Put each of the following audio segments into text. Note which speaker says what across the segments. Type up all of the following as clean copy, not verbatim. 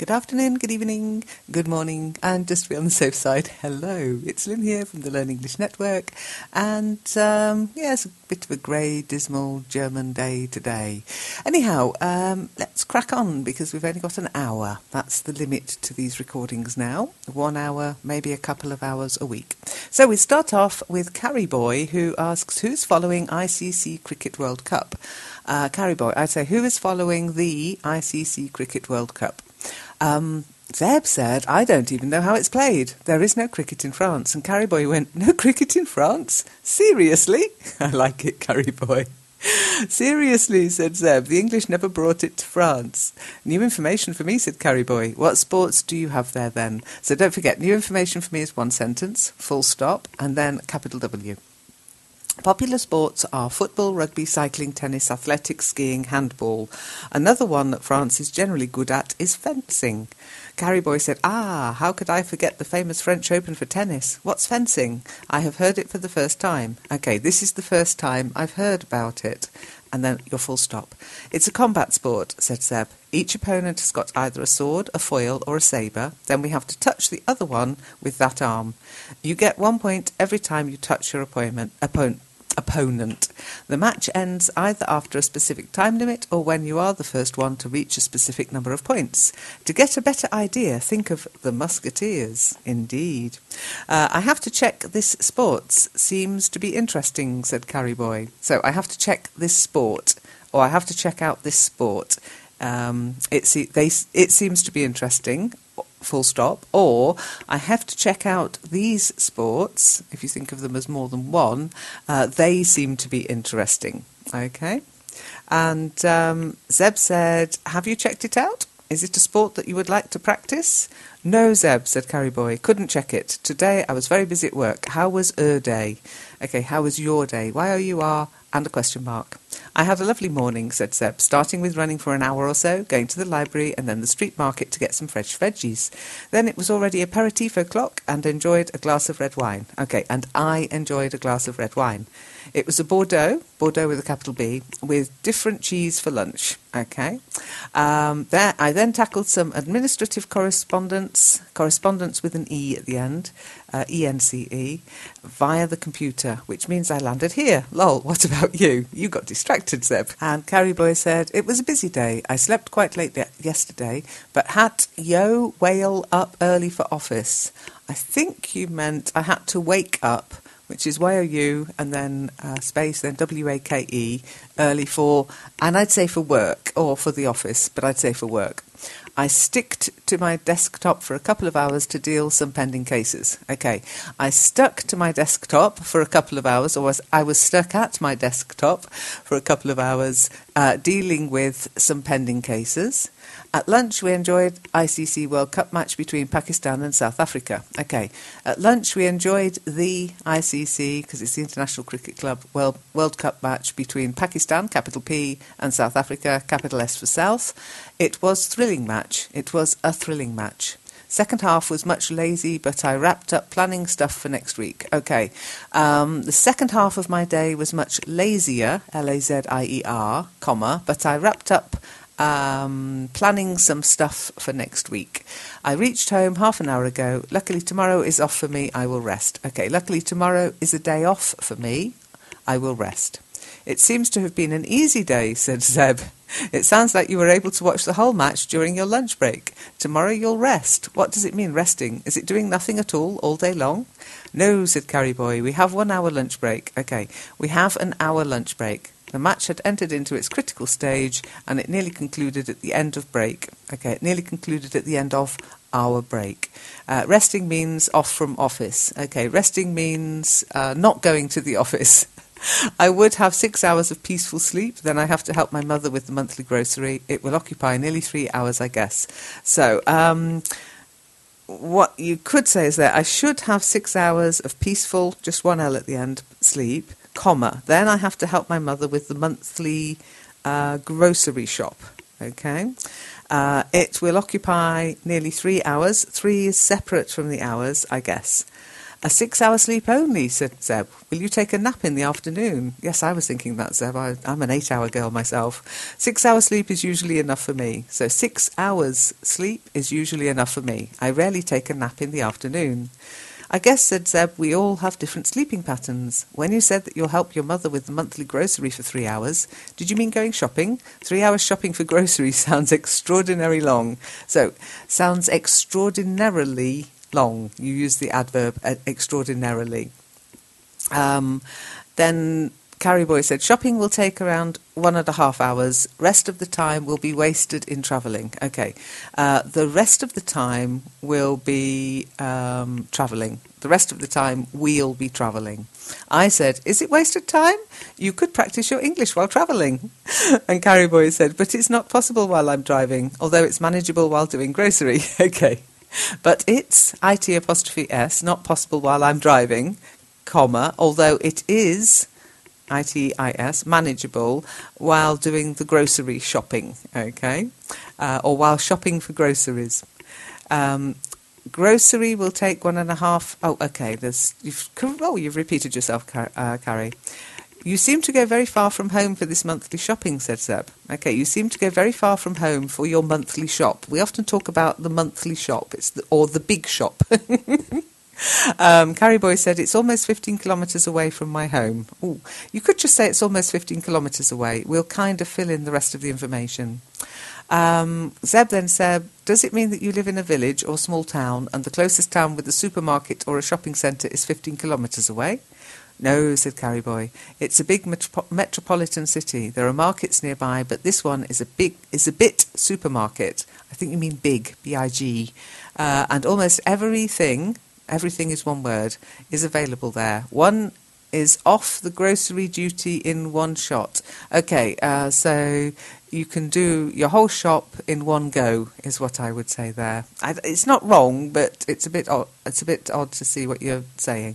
Speaker 1: Good afternoon, good evening, good morning, and just to be on the safe side, hello. It's Lynn here from the Learn English Network, and it's a bit of a grey, dismal German day today. Anyhow, let's crack on because we've only got an hour. That's the limit to these recordings now. 1 hour, maybe a couple of hours a week. So we start off with Carrie Boy, who asks, who's following ICC Cricket World Cup? Carrie Boy, I'd say, who is following the ICC Cricket World Cup? Zeb said, I don't even know how it's played. There is no cricket in France. And Carrie Boy went, no cricket in France? Seriously? I like it, Carrie Boy. Seriously, said Zeb. The English never brought it to France. New information for me, said Carrie Boy. What sports do you have there then? So don't forget, new information for me is one sentence, full stop, and then capital W. Popular sports are football, rugby, cycling, tennis, athletics, skiing, handball. Another one that France is generally good at is fencing. Carrie Boy said, how could I forget the famous French Open for tennis? What's fencing? I have heard it for the first time. Okay, this is the first time I've heard about it. And then your full stop. It's a combat sport, said Seb. Each opponent has got either a sword, a foil or a sabre. Then we have to touch the other one with that arm. You get 1 point every time you touch your opponent. The match ends either after a specific time limit or when you are the first one to reach a specific number of points. To get a better idea, think of the Musketeers. Indeed. I have to check this sports. Seems to be interesting, said Carrie Boy. So I have to check this sport, or I have to check out this sport. It seems to be interesting, full stop, or I have to check out these sports. If you think of them as more than one, they seem to be interesting. Okay. And Zeb said, have you checked it out? Is it a sport that you would like to practice? No, Zeb, said Carrie Boy. Couldn't check it. Today I was very busy at work. How was day? Okay, how was your day? Y-O-U-R and a question mark. I had a lovely morning, said Zeb, starting with running for an hour or so, going to the library and then the street market to get some fresh veggies. Then it was already aperitif o'clock and enjoyed a glass of red wine. Okay, and I enjoyed a glass of red wine. It was a Bordeaux with a capital B, with different cheese for lunch. Okay. I then tackled some administrative correspondence with an E at the end, ENCE, via the computer, which means I landed here. Lol, what about you? You got distracted, Zeb. And Carrie Boy said, it was a busy day. I slept quite late yesterday, but had whale up early for office. I think you meant I had to wake up, which is Y-O-U, and then space, then W-A-K-E, early for, and I'd say for work, or for the office, but I'd say for work. I sticked to my desktop for a couple of hours to deal some pending cases. Okay, I stuck to my desktop for a couple of hours, or I was stuck at my desktop for a couple of hours dealing with some pending cases. At lunch, we enjoyed ICC World Cup match between Pakistan and South Africa. Okay, at lunch, we enjoyed the ICC, because it's the International Cricket Club, World Cup match between Pakistan, capital P, and South Africa, capital S for South. It was thrilling match. It was a thrilling match. Second half was much lazy, but I wrapped up planning stuff for next week. Okay, the second half of my day was much lazier, L-A-Z-I-E-R, comma, but I wrapped up planning some stuff for next week. I reached home half an hour ago. Luckily tomorrow is off for me. I will rest. Okay, luckily tomorrow is a day off for me. I will rest. It seems to have been an easy day, said Zeb. It sounds like you were able to watch the whole match during your lunch break. Tomorrow you'll rest. What does it mean, resting? Is it doing nothing at all day long? No, said Carrie Boy. We have 1 hour lunch break. Okay, we have an hour lunch break. The match had entered into its critical stage and it nearly concluded at the end of break. Okay, it nearly concluded at the end of our break. Resting means off from office. Okay, resting means not going to the office. I would have 6 hours of peaceful sleep, then I have to help my mother with the monthly grocery. It will occupy nearly 3 hours, I guess. So, what you could say is that I should have 6 hours of peaceful, just one L at the end, sleep, comma. Then I have to help my mother with the monthly grocery shop. Okay. It will occupy nearly 3 hours. 3 is separate from the hours, I guess. A 6-hour sleep only, said Zeb. Will you take a nap in the afternoon? Yes, I was thinking that, Zeb. I'm an 8-hour girl myself. 6-hour sleep is usually enough for me. So 6 hours sleep is usually enough for me. I rarely take a nap in the afternoon. I guess, said Zeb, we all have different sleeping patterns. When you said that you'll help your mother with the monthly grocery for 3 hours, did you mean going shopping? 3 hours shopping for groceries sounds extraordinarily long. So, sounds extraordinarily long. You use the adverb extraordinarily. Then Carrie Boy said, shopping will take around 1.5 hours. Rest of the time will be wasted in travelling. Okay. The rest of the time will be travelling. The rest of the time we'll be travelling. I said, is it wasted time? You could practice your English while travelling. And Carrie Boy said, but it's not possible while I'm driving, although it's manageable while doing grocery. Okay. But it's IT'(S), not possible while I'm driving, comma, although it is ITIS, manageable while doing the grocery shopping, okay, or while shopping for groceries. Grocery will take 1.5. Oh, okay. You've repeated yourself, Carrie. You seem to go very far from home for this monthly shopping, said Zeb. Okay, you seem to go very far from home for your monthly shop. We often talk about the monthly shop, or the big shop. Carrie Boy said, it's almost 15 kilometres away from my home. Ooh, you could just say it's almost 15 kilometres away. We'll kind of fill in the rest of the information. Zeb then said, does it mean that you live in a village or small town and the closest town with a supermarket or a shopping centre is 15 kilometres away? No, said Carrie Boy. It's a big metropolitan city. There are markets nearby, but this one is a bit supermarket. I think you mean big, B-I-G. And almost everything is one word, is available there. One is off the grocery duty in one shot. Okay, so you can do your whole shop in one go, is what I would say there. It's not wrong, but it's a bit odd to see what you're saying.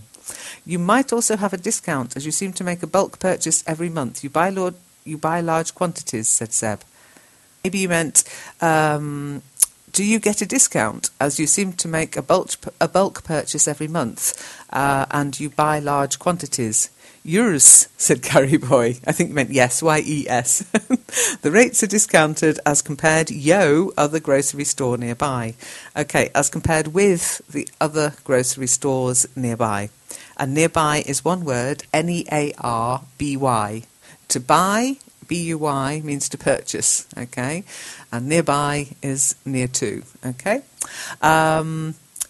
Speaker 1: You might also have a discount, as you seem to make a bulk purchase every month. You buy large quantities, said Zeb. Maybe you meant, do you get a discount, as you seem to make a bulk purchase every month, and you buy large quantities? Yours, said Carrie Boy. I think you meant yes, Y-E-S. The rates are discounted as compared other grocery store nearby. Okay, as compared with the other grocery stores nearby. And nearby is one word, N-E-A-R-B-Y. To buy, B-U-Y, means to purchase, okay? And nearby is near to, okay?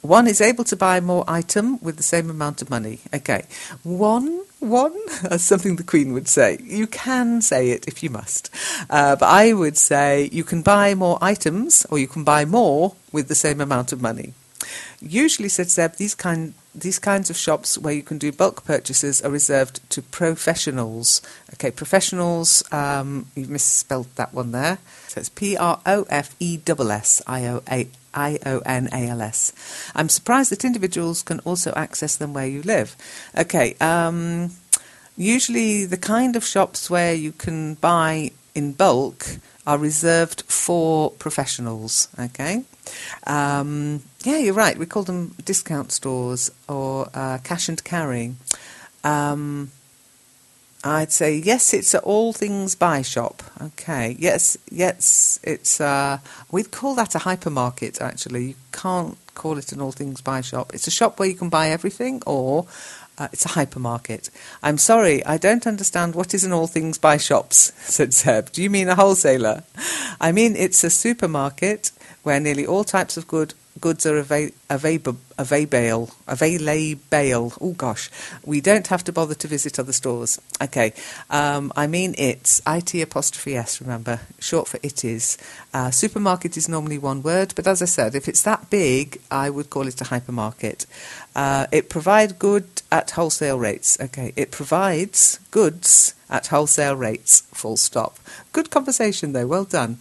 Speaker 1: One is able to buy more item with the same amount of money. Okay, one, that's something the Queen would say. You can say it if you must. But I would say you can buy more items, or you can buy more with the same amount of money. Usually, said Zeb, these kinds of shops where you can do bulk purchases are reserved to professionals. Okay, professionals, you've misspelled that one there. So it's Professionals. I'm surprised that individuals can also access them where you live. Okay, usually the kind of shops where you can buy in bulk are reserved for professionals, okay? Yeah, you're right. We call them discount stores or cash and carry. I'd say, yes, it's an all things buy shop. Okay, yes, it's... we'd call that a hypermarket, actually. You can't call it an all things buy shop. It's a shop where you can buy everything, or it's a hypermarket. I'm sorry, I don't understand what is an all things buy shops, said Zeb. Do you mean a wholesaler? I mean, it's a supermarket where nearly all types of goods are available. Oh gosh, we don't have to bother to visit other stores. Okay, I mean it's IT'(S), remember, short for it is. Supermarket is normally one word, but as I said, if it's that big, I would call it a hypermarket. It provides goods at wholesale rates. Okay, it provides goods at wholesale rates, full stop. Good conversation though, well done.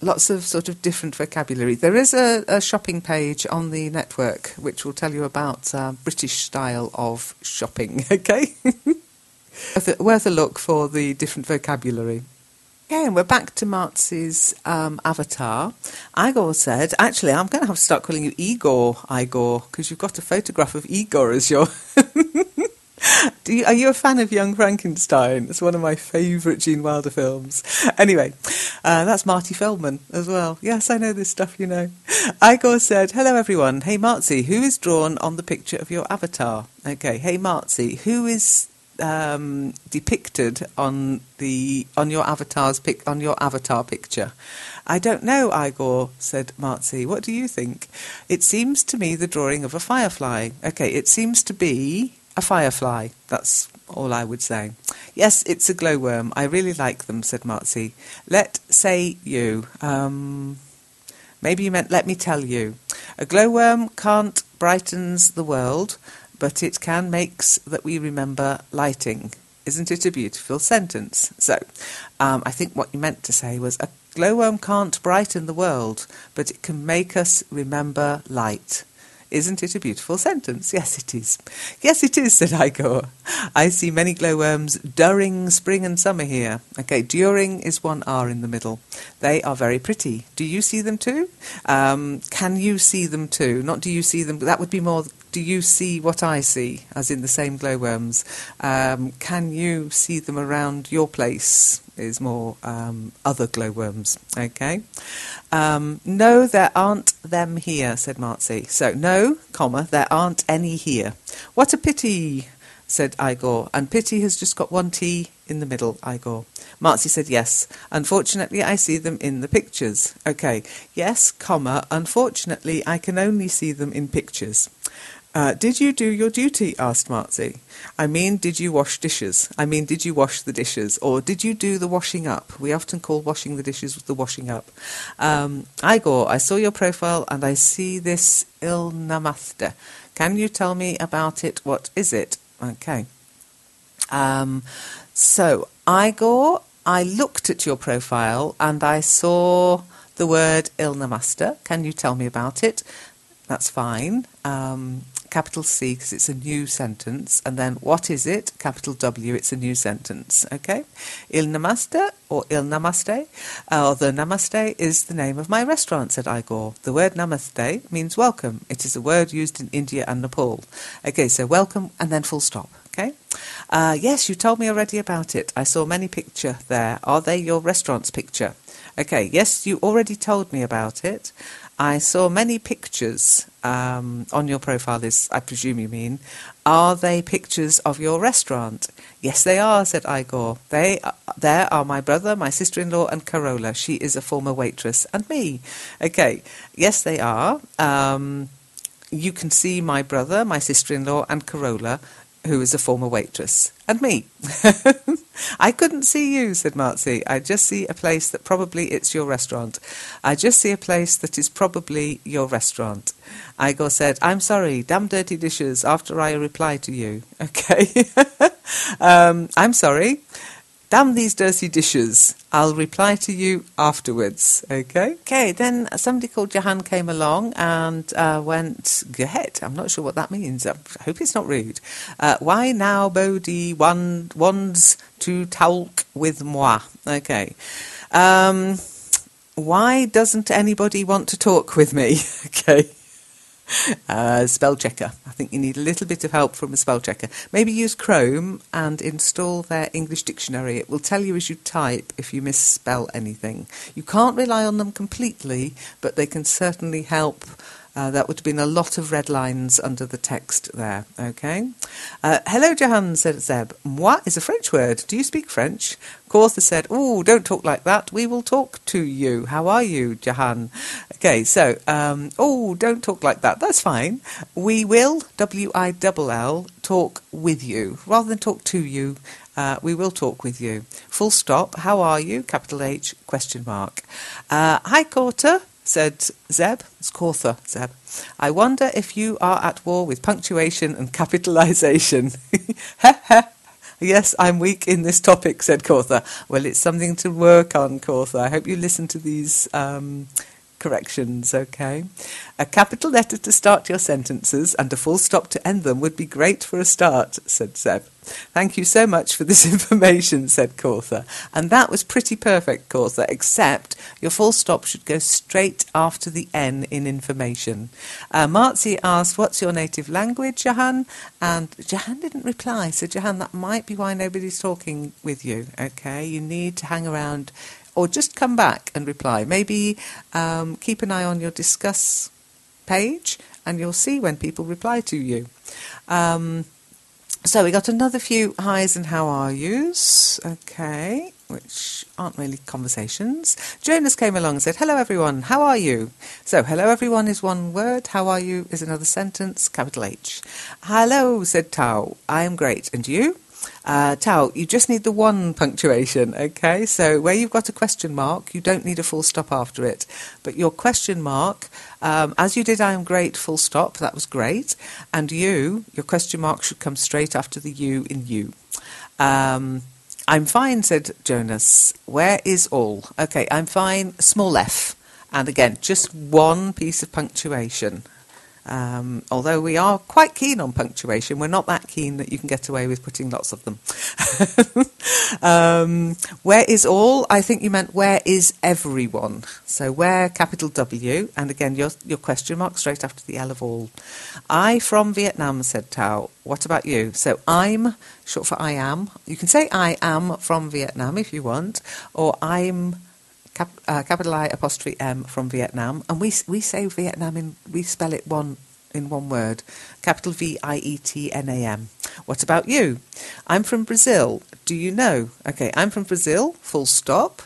Speaker 1: Lots of sort of different vocabulary. There is a shopping page on the network which will tell you about British style of shopping, okay? Worth a look for the different vocabulary. Okay, and we're back to Marzi's avatar. Igor said, actually, I'm going to have to start calling you Igor, because you've got a photograph of Igor as your... Are you a fan of Young Frankenstein? It's one of my favourite Gene Wilder films. Anyway, that's Marty Feldman as well. Yes, I know this stuff, you know. Igor said, hello everyone. Hey Marzi, who is drawn on the picture of your avatar? Okay, hey Marzi, who is depicted on your avatar picture? I don't know, Igor, said Marzi. What do you think? It seems to me the drawing of a firefly. Okay, it seems to be a firefly. That's all I would say. Yes, it's a glowworm. I really like them, said Marzi. Let's say you. Maybe you meant let me tell you. A glowworm can't brightens the world, but it can makes that we remember lighting. Isn't it a beautiful sentence? So, I think what you meant to say was a glowworm can't brighten the world, but it can make us remember light. Isn't it a beautiful sentence? Yes, it is. Yes, it is, said Igor. I see many glowworms during spring and summer here. Okay, during is one R in the middle. They are very pretty. Do you see them too? Can you see them too? Not do you see them, that would be more... Do you see what I see, as in the same glowworms? Can you see them around your place, is more other glowworms, okay? No, there aren't them here, said Marzi. So, no, comma, there aren't any here. What a pity, said Igor. And pity has just got one T in the middle, Igor. Marzi said yes. Unfortunately, I see them in the pictures. Okay, yes, comma, unfortunately, I can only see them in pictures. Did you do your duty? Asked Marzi. I mean, did you wash dishes? I mean, did you wash the dishes? Or did you do the washing up? We often call washing the dishes the washing up. Igor, I saw your profile and I see this il-namaste. Can you tell me about it? What is it? Okay. So, Igor, I looked at your profile and I saw the word il-namaste. Can you tell me about it? That's fine. Capital C, because it's a new sentence. And then, what is it? Capital W, it's a new sentence. Okay? Il Namaste, or Il Namaste, or the Namaste is the name of my restaurant, said Igor. The word Namaste means welcome. It is a word used in India and Nepal. Okay, so welcome, and then full stop. Okay? Yes, you told me already about it. I saw many picture there. Are they your restaurant's picture? Okay, yes, you already told me about it. I saw many pictures on your profile, I presume you mean. Are they pictures of your restaurant? Yes, they are, said Igor. There are my brother, my sister-in-law, and Carola. She is a former waitress, and me. Okay, yes, they are. You can see my brother, my sister-in-law, and Carola, who is a former waitress, and me. I couldn't see you, said Marzi. I just see a place that probably it's your restaurant. I just see a place that is probably your restaurant. Igor said, I'm sorry, damn dirty dishes, after I reply to you. Okay. I'm sorry. Damn these dirty dishes. I'll reply to you afterwards. Okay? Okay, then somebody called Jahan came along and went, go ahead. I'm not sure what that means. I hope it's not rude. Why now, Bodhi, wants to talk with moi? Okay. Why doesn't anybody want to talk with me? Okay. Spell checker. I think you need a little bit of help from a spell checker. Maybe use Chrome and install their English dictionary. It will tell you as you type if you misspell anything. You can't rely on them completely, but they can certainly help. That would have been a lot of red lines under the text there, okay? Hello, Jahan, said Zeb. Moi is a French word. Do you speak French? Cawthor said, oh, don't talk like that. We will talk to you. How are you, Jahan? Okay, so, oh, don't talk like that. That's fine. We will, W-I-double-L, talk with you. Rather than talk to you, we will talk with you. Full stop. How are you? Capital H, question mark. Hi, Cawthor, said Zeb. It's Cawthor, Zeb. I wonder if you are at war with punctuation and capitalisation. Yes, I'm weak in this topic, said Cawthor. Well, it's something to work on, Cawthor. I hope you listen to these corrections, okay? A capital letter to start your sentences and a full stop to end them would be great for a start, said Seb. Thank you so much for this information, said Cortha. And that was pretty perfect, Cortha, except your full stop should go straight after the N in information. Marzi asked, what's your native language, Jahan? And Jahan didn't reply. So, Jahan, that might be why nobody's talking with you, okay? You need to hang around or just come back and reply. Maybe keep an eye on your discuss page and you'll see when people reply to you. So we got another few hi's and how are yous, okay, which aren't really conversations. Jonas came along and said, hello everyone, how are you? So hello everyone is one word, how are you is another sentence, capital H. Hello, said Tao, I am great, and you? Tao, you just need the one punctuation, okay? So where you've got a question mark, you don't need a full stop after it. But your question mark, as you did I am great, full stop, that was great. And you, your question mark should come straight after the you in you. I'm fine, said Jonas. Where is all? Okay, I'm fine, small f. And again, just one piece of punctuation. Although we are quite keen on punctuation, we're not that keen that you can get away with putting lots of them. Where is all? I think you meant where is everyone. So where, capital W, and again your question mark straight after the L of all. I from Vietnam, said Tao. What about you? So I'm, short for I am. You can say I am from Vietnam if you want, or I'm capital I apostrophe M from Vietnam, and we say Vietnam we spell it in one word, capital Vietnam. What about you? I'm from Brazil. Do you know? Okay, I'm from Brazil, full stop.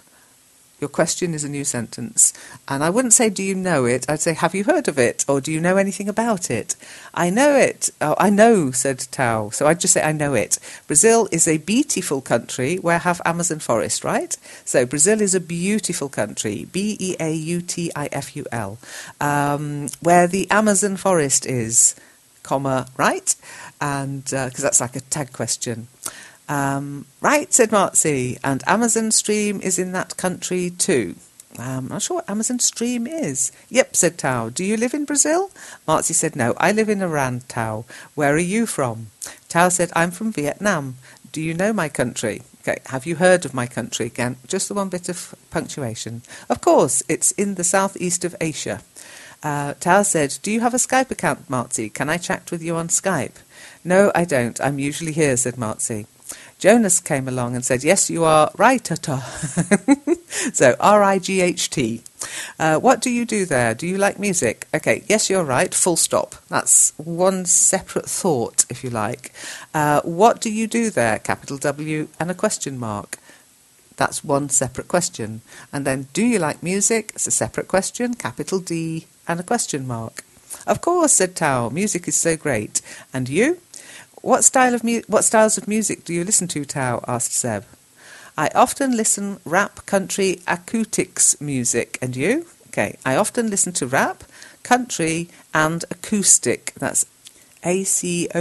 Speaker 1: Your question is a new sentence. And I wouldn't say, do you know it? I'd say, have you heard of it? Or do you know anything about it? I know it. Oh, I know, said Tao. So I'd just say, I know it. Brazil is a beautiful country where have Amazon forest, right? So Brazil is a beautiful country, Beautiful, where the Amazon forest is, comma, right? And because that's like a tag question. Right, said Marzi, and Amazon stream is in that country too. I'm not sure what Amazon stream is. Yep, said Tao. Do you live in Brazil? Marzi said, no, I live in Iran, Tao. Where are you from? Tao said, I'm from Vietnam. Do you know my country? Okay, have you heard of my country? Again, just the one bit of punctuation. Of course, it's in the southeast of Asia. Tao said, do you have a Skype account, Marzi? Can I chat with you on Skype? No, I don't. I'm usually here, said Marzi. Jonas came along and said, yes, you are right. So, R-I-G-H-T. What do you do there? Do you like music? Okay, yes, you're right, full stop. That's one separate thought, if you like. What do you do there? Capital W and a question mark. That's one separate question. And then, do you like music? It's a separate question, capital D and a question mark. Of course, said Tao, music is so great. And you? What styles of music do you listen to, Tao? Asked Seb. I often listen rap, country, acoustics music. And you? Okay, I often listen to rap, country and acoustic. That's A-C-O-U-S-T-I-C.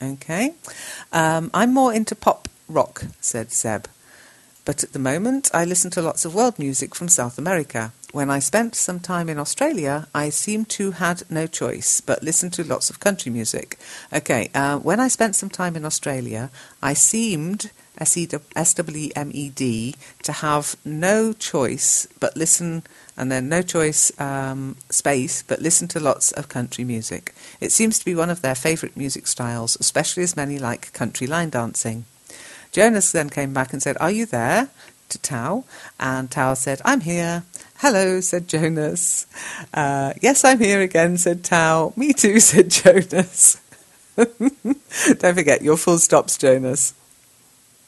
Speaker 1: Okay? I'm more into pop rock, said Seb. But at the moment, I listen to lots of world music from South America. When I spent some time in Australia, I seemed to had no choice but listen to lots of country music. Okay, when I spent some time in Australia, I seemed, S-W-E-M-E-D, to have no choice but listen, and then no choice, space, but listen to lots of country music. It seems to be one of their favourite music styles, especially as many like country line dancing. Jonas then came back and said, are you there? To Tao. And Tao said, I'm here. Hello, said Jonas. Yes, I'm here again, said Tao. Me too, said Jonas. Don't forget your full stops, Jonas.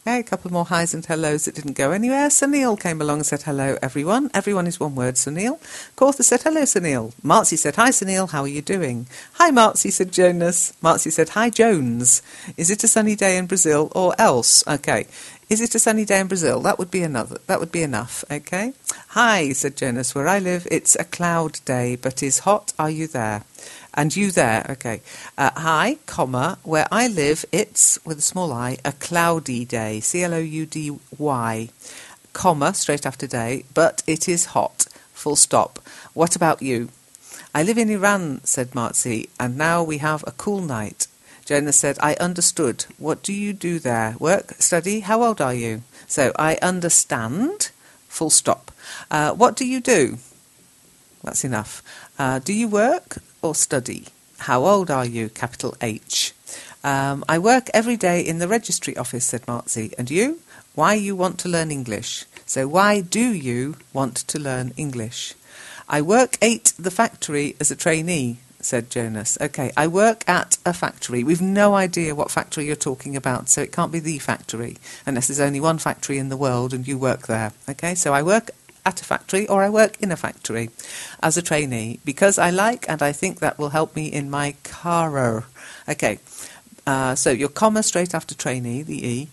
Speaker 1: Okay, a couple more highs and hellos that didn't go anywhere. Sunil came along and said, hello, everyone. Everyone is one word, Sunil. Cortha said, hello, Sunil. Marzi said, hi, Sunil, how are you doing? Hi, Marzi, said Jonas. Marzi said, hi, Jones. Is it a sunny day in Brazil or else? Okay. Is it a sunny day in Brazil? That would be enough, okay? Hi, said Jonas, where I live, it's a cloud day, but is hot. Are you there? And you there, okay. Hi, comma, where I live, it's, with a small I, a cloudy day, C-L-O-U-D-Y, comma, straight after day, but it is hot, full stop. What about you? I live in Iran, said Marzi, and now we have a cool night. Jonas said, I understood. What do you do there? Work? Study? How old are you? So, I understand, full stop. What do you do? That's enough. Do you work or study? How old are you? Capital H. I work every day in the registry office, said Marzi. And you? Why you want to learn English? So, why do you want to learn English? I work at the factory as a trainee, said Jonas. Okay, I work at a factory. We've no idea what factory you're talking about, so it can't be the factory, unless there's only one factory in the world and you work there. Okay, so I work at a factory or I work in a factory as a trainee because I like and I think that will help me in my career. Okay, so your comma straight after trainee, the E,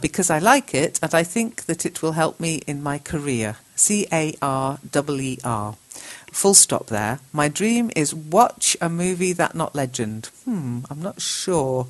Speaker 1: because I like it and I think that it will help me in my career. C-A-R-E-E-R. Full stop there. My dream is watch a movie that not legend. I'm not sure.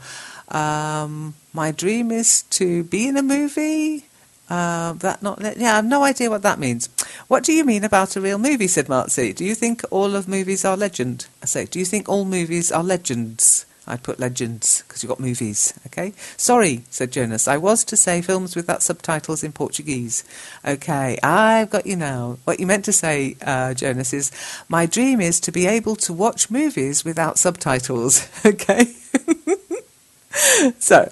Speaker 1: My dream is to be in a movie that not. Yeah, I have no idea what that means. What do you mean about a real movie? Said Marzi. Do you think all of movies are legend? I say, do you think all movies are legends? I put legends because you've got movies, okay? Sorry, said Jonas. I was to say films without subtitles in Portuguese. Okay, I've got you now. What you meant to say, Jonas, is my dream is to be able to watch movies without subtitles, okay? So,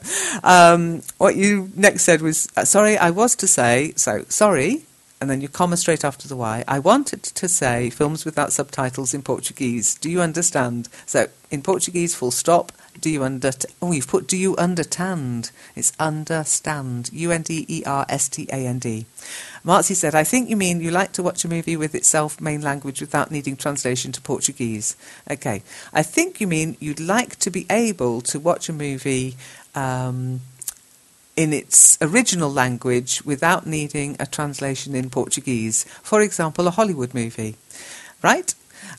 Speaker 1: what you next said was, sorry, I was to say, so, sorry, and then you comma straight after the Y. I wanted to say films without subtitles in Portuguese. Do you understand? So, in Portuguese, full stop. Do you you've put do you understand? It's understand. U-N-D-E-R-S-T-A-N-D. Marzi said, I think you mean you like to watch a movie with its main language without needing translation to Portuguese. Okay. I think you mean you'd like to be able to watch a movie in its original language without needing a translation in Portuguese. For example, a Hollywood movie. Right?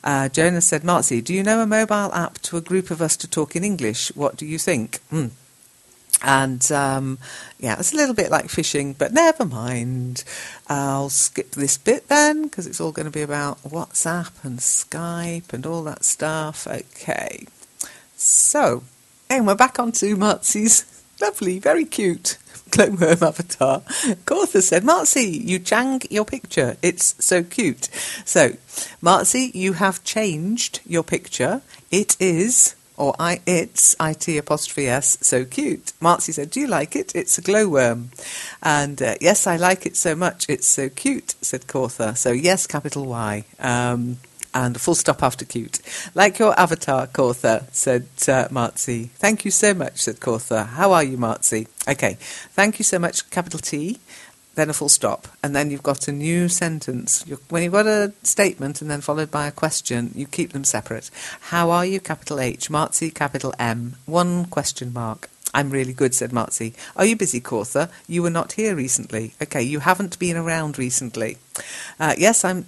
Speaker 1: Jonas said, Marzi, do you know a mobile app to a group of us to talk in English? What do you think? And, yeah, it's a little bit like fishing, but never mind. I'll skip this bit then, because it's all going to be about WhatsApp and Skype and all that stuff. Okay. So, and we're back onto Marzi's lovely, very cute glowworm avatar. Cortha said, Marzi, you chang your picture. It's so cute. So, Marzi, you have changed your picture. It is, or it's, I-T-apostrophe-S, so cute. Marzi said, do you like it? It's a glowworm. And, yes, I like it so much. It's so cute, said Cortha. So, yes, capital Y. And a full stop after cute. Like your avatar, Cortha, said Marzi. Thank you so much, said Cortha. How are you, Marzi? Okay, thank you so much, capital T, then a full stop. And then you've got a new sentence. When you've got a statement and then followed by a question, you keep them separate. How are you, capital H, Marzi, capital M, one question mark. I'm really good, said Marzi. Are you busy, Cortha? You were not here recently. Okay, you haven't been around recently. Yes, I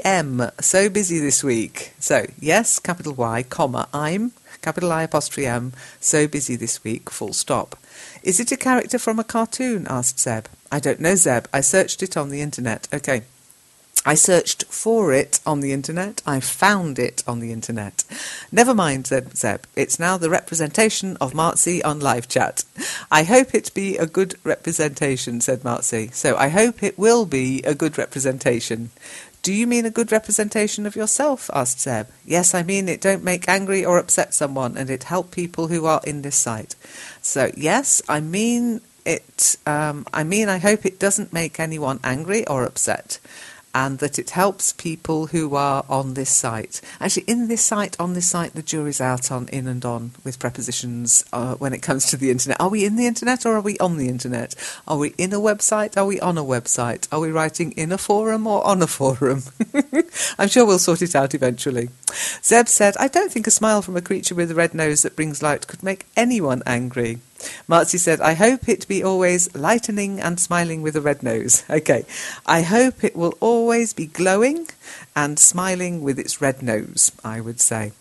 Speaker 1: am so busy this week. So, yes, capital Y, comma, I'm, capital I apostrophe M, so busy this week, full stop. Is it a character from a cartoon? Asked Zeb. I don't know, Zeb. I searched it on the internet. Okay. I searched for it on the internet. I found it on the internet. Never mind, said Zeb. It's now the representation of Marzi on live chat. I hope it be a good representation, said Marzi. So I hope it will be a good representation. Do you mean a good representation of yourself? Asked Zeb. Yes, I mean it don't make angry or upset someone, and it help people who are in this site. So yes, I mean it. I hope it doesn't make anyone angry or upset, and that it helps people who are on this site. Actually, on this site, the jury's out on in and on with prepositions when it comes to the internet. Are we in the internet or are we on the internet? Are we in a website? Are we on a website? Are we writing in a forum or on a forum? I'm sure we'll sort it out eventually. Zeb said, I don't think a smile from a creature with a red nose that brings light could make anyone angry. Marzi said, I hope it be always lightening and smiling with a red nose. Okay. I hope it will always be glowing and smiling with its red nose, I would say.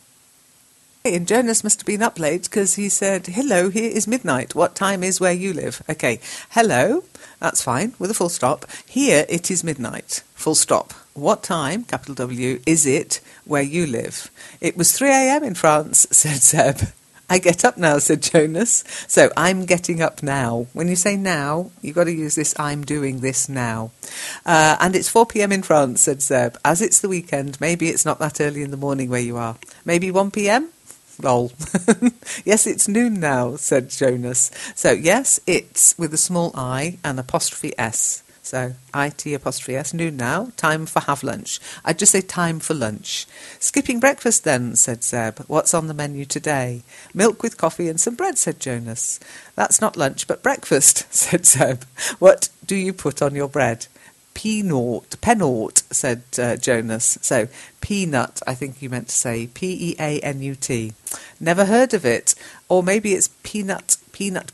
Speaker 1: And Jonas must have been up late because he said, hello, here is midnight. What time is where you live? Okay, hello, that's fine, with a full stop. Here it is midnight, full stop. What time, capital W, is it where you live? It was 3 a.m. in France, said Seb. I get up now, said Jonas. So I'm getting up now. When you say now, you've got to use this I'm doing this now. And it's 4 p.m. in France, said Seb. As it's the weekend, maybe it's not that early in the morning where you are. Maybe 1 p.m.? Lol. Yes, it's noon now, said Jonas. So yes, it's with a small I and apostrophe S. So I-T apostrophe S, noon now, time for have lunch. I'd just say time for lunch. Skipping breakfast then, said Zeb. What's on the menu today? Milk with coffee and some bread, said Jonas. That's not lunch, but breakfast, said Zeb. What do you put on your bread? Penort, said Jonas. So, peanut, I think you meant to say, P-E-A-N-U-T. Never heard of it. Or maybe it's peanut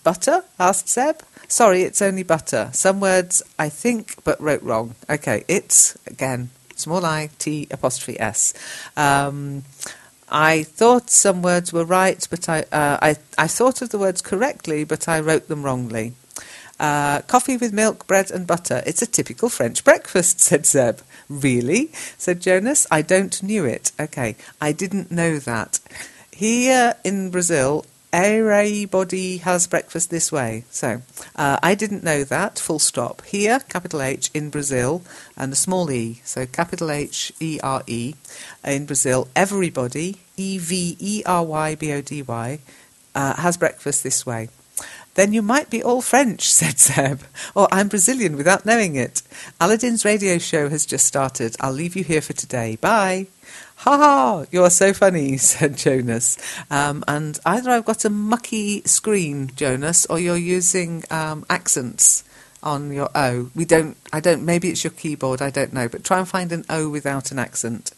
Speaker 1: butter, asked Zeb. Sorry, it's only butter. Some words I think, but wrote wrong. Okay, it's, again, small I, T, apostrophe S. I thought some words were right, but I thought of the words correctly, but I wrote them wrongly. Coffee with milk, bread and butter. It's a typical French breakfast, said Zeb. Really? Said Jonas. I don't knew it. Okay, I didn't know that. Here in Brazil, everybody has breakfast this way. So, I didn't know that, full stop. Here, capital H, in Brazil, and a small e. So, capital H-E-R-E. In Brazil, everybody, E-V-E-R-Y-B-O-D-Y, has breakfast this way. Then you might be all French, said Zeb. Or I'm Brazilian without knowing it. Aladdin's radio show has just started. I'll leave you here for today. Bye. Ha ha, you're so funny, said Jonas. And either I've got a mucky screen, Jonas, or you're using accents on your O. Maybe it's your keyboard, I don't know, but try and find an O without an accent.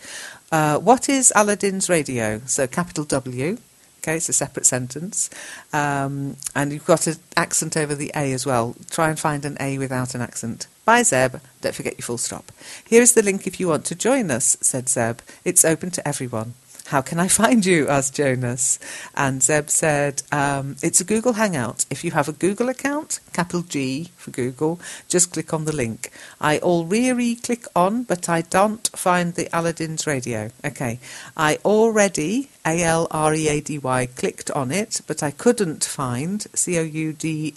Speaker 1: What is Aladdin's radio? So capital W. Okay, it's a separate sentence. And you've got an accent over the A as well. Try and find an A without an accent. Bye, Zeb. Don't forget your full stop. Here is the link if you want to join us, said Zeb. It's open to everyone. How can I find you? Asked Jonas. And Zeb said, it's a Google Hangout. If you have a Google account, capital G for Google, just click on the link. I already click on, but I don't find the Aladdin's radio. Okay, I already, A-L-R-E-A-D-Y, clicked on it, but I couldn't find, C-O-U-L-D-N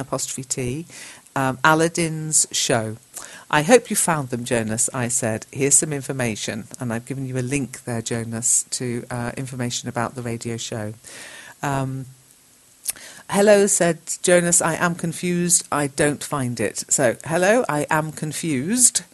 Speaker 1: apostrophe T, Aladdin's show. I hope you found them, Jonas, I said. Here's some information. And I've given you a link there, Jonas, to information about the radio show. Hello, said Jonas, I am confused. I don't find it. So, hello, I am confused.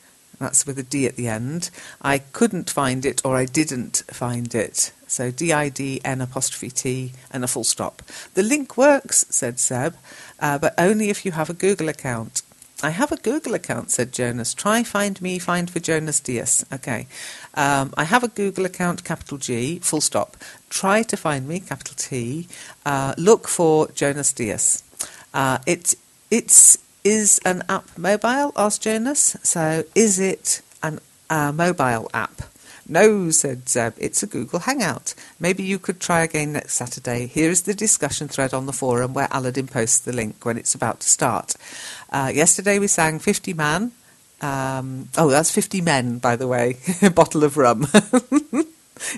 Speaker 1: That's with a D at the end. I couldn't find it or I didn't find it. So D-I-D-N apostrophe T and a full stop. The link works, said Seb, but only if you have a Google account. I have a Google account, said Jonas. Try find me, find for Jonas Diaz. Okay. I have a Google account, capital G, full stop. Try to find me, capital T. Look for Jonas Diaz. It's is an app mobile, asked Jonas. So is it a mobile app? No, said Zeb, it's a Google Hangout. Maybe you could try again next Saturday. Here is the discussion thread on the forum where Aladdin posts the link when it's about to start. Yesterday we sang 50 Man. That's 50 Men, by the way. A bottle of rum.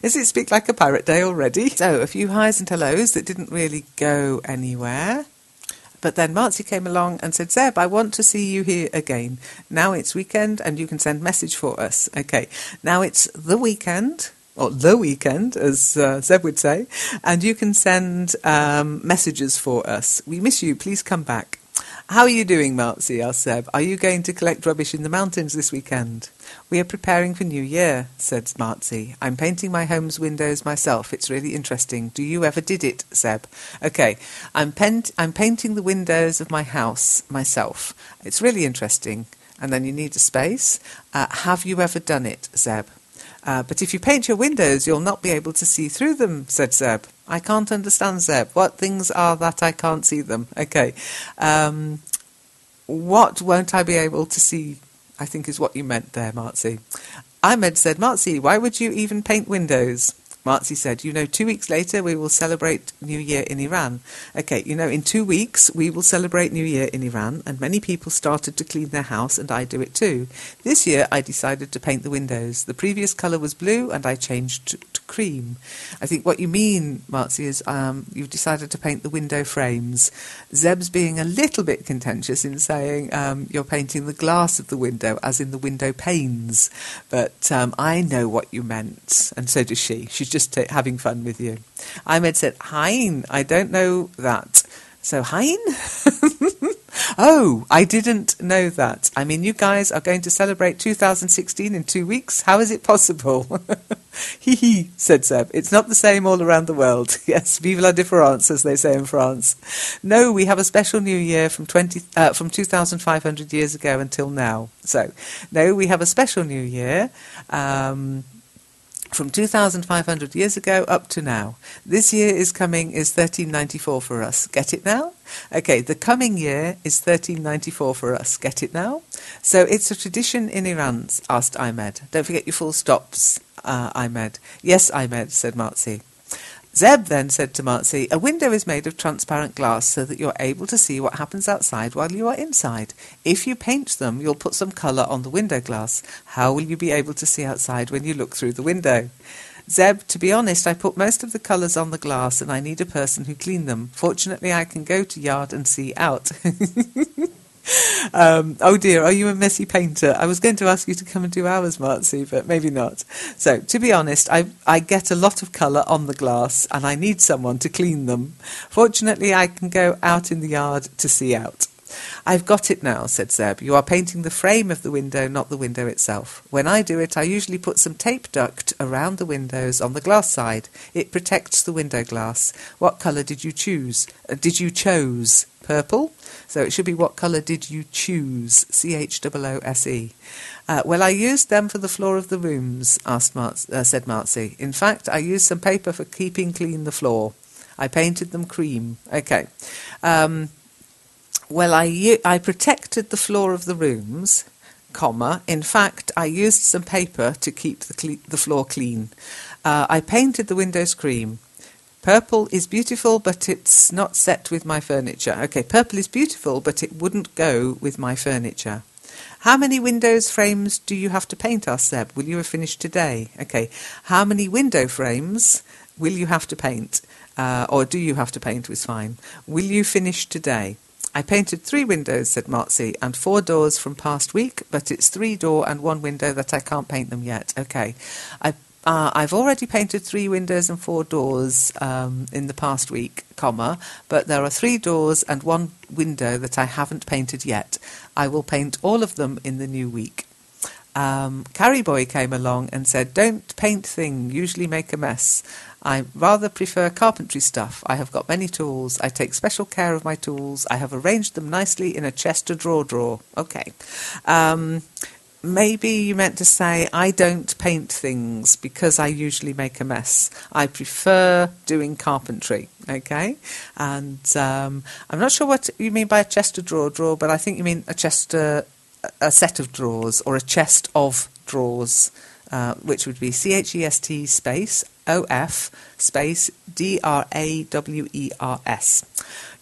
Speaker 1: Is it Speak Like a Pirate Day already? So, a few highs and hellos that didn't really go anywhere. But then Marcy came along and said, Zeb, I want to see you here again. Now it's weekend and you can send message for us. Okay, now it's the weekend, or the weekend, as Zeb would say, and you can send messages for us. We miss you. Please come back. How are you doing, Marcy? Asked Zeb. Are you going to collect rubbish in the mountains this weekend? We are preparing for New Year, said Marcy. I'm painting my home's windows myself. It's really interesting. Do you ever did it, Zeb? Okay, I'm painting the windows of my house myself. It's really interesting. And then you need a space. Have you ever done it, Zeb? But if you paint your windows, you'll not be able to see through them, said Zeb. I can't understand, Zeb. What things are that I can't see them? Okay. What won't I be able to see, I think is what you meant there, Marcy. Ahmed said, Marcy, why would you even paint windows? Marzi said, 2 weeks later we will celebrate New Year in Iran. Okay, in 2 weeks we will celebrate New Year in Iran, and many people started to clean their house, and I do it too. This year I decided to paint the windows. The previous colour was blue, and I changed to cream. I think what you mean, Marzi, is you've decided to paint the window frames. Zeb's being a little bit contentious in saying you're painting the glass of the window, as in the window panes. But I know what you meant, and so does she. She's just having fun with you. Ahmed said, Hein, I don't know that. So, Hein? Oh, I didn't know that. I mean, you guys are going to celebrate 2016 in 2 weeks? How is it possible? Hee hee, said Zeb. It's not the same all around the world. Yes, vive la différence, as they say in France. No, we have a special New Year from 2,500 years ago until now. So, no, we have a special New Year from 2,500 years ago up to now. This year is 1394 for us. Get it now? Okay, the coming year is 1394 for us. Get it now? So it's a tradition in Iran, asked Ahmed. Don't forget your full stops, Ahmed. Yes, Ahmed, said Marzi. Zeb then said to Marzi, a window is made of transparent glass so that you're able to see what happens outside while you are inside. If you paint them, you'll put some colour on the window glass. How will you be able to see outside when you look through the window? Zeb, to be honest, I put most of the colours on the glass and I need a person who clean them. Fortunately, I can go to yard and see out. Oh dear, are you a messy painter? I was going to ask you to come and do ours, Marzi, but maybe not. So, to be honest, I get a lot of colour on the glass and I need someone to clean them. Fortunately, I can go out in the yard to see out. I've got it now, said Zeb. You are painting the frame of the window, not the window itself. When I do it, I usually put some tape duct around the windows on the glass side. It protects the window glass. What colour did you choose? Chose? Purple? So it should be, what colour did you choose? Choose. Well, I used them for the floor of the rooms, said Marzi. In fact, I used some paper for keeping clean the floor. I painted them cream. Okay. Well, I protected the floor of the rooms, in fact, I used some paper to keep the floor clean. I painted the windows cream. Purple is beautiful, but it's not set with my furniture. Okay, purple is beautiful, but it wouldn't go with my furniture. How many windows frames do you have to paint, asked Zeb. Will you have finished today? Okay, how many window frames will you have to paint? Or do you have to paint was fine. Will you finish today? I painted 3 windows, said Marzi, and 4 doors from past week, but it's 3 door and 1 window that I can't paint them yet. Okay, I've already painted 3 windows and 4 doors in the past week, but there are 3 doors and 1 window that I haven't painted yet. I will paint all of them in the new week. Carrie Boy came along and said, don't paint thing, usually make a mess. I rather prefer carpentry stuff. I have got many tools. I take special care of my tools. I have arranged them nicely in a chest or drawer. Okay. Maybe you meant to say, I don't paint things because I usually make a mess. I prefer doing carpentry, okay? And I'm not sure what you mean by a chest or drawer, but I think you mean a set of drawers, or a chest of drawers, which would be CHEST space OF space DRAWERS.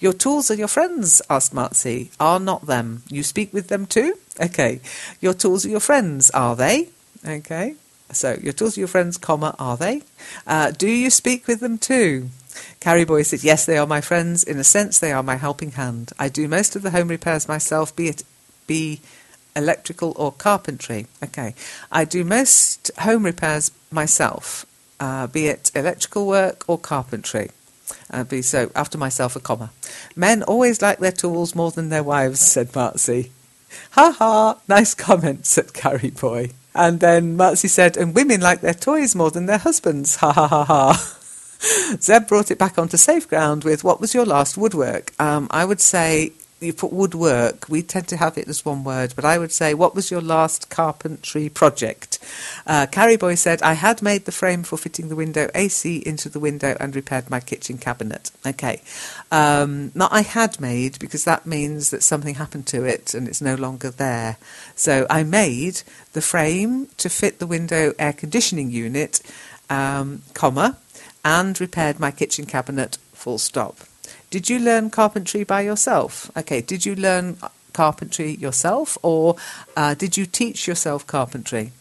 Speaker 1: Your tools are your friends, asked Marzi. Are not them. You speak with them too? Okay. Your tools are your friends, are they? Okay. So, your tools are your friends, are they? Do you speak with them too? Carrie Boy said, yes, they are my friends. In a sense, they are my helping hand. I do most of the home repairs myself, be electrical or carpentry. Okay. I do most home repairs myself, be it electrical work or carpentry. So after myself, a comma. Men always like their tools more than their wives, said Marzi. Ha ha, nice comment, said Carrie Boy. And then Marzi said, and women like their toys more than their husbands. Ha ha ha ha. Zeb brought it back onto safe ground with, what was your last woodwork? I would say, you put woodwork, we tend to have it as one word, but I would say, what was your last carpentry project? Carrie Boy said, I had made the frame for fitting the window AC into the window and repaired my kitchen cabinet. Okay. Not I had made, because that means that something happened to it and it's no longer there. So I made the frame to fit the window air conditioning unit, and repaired my kitchen cabinet, full stop. Did you learn carpentry by yourself? Okay, did you learn carpentry yourself, or did you teach yourself carpentry?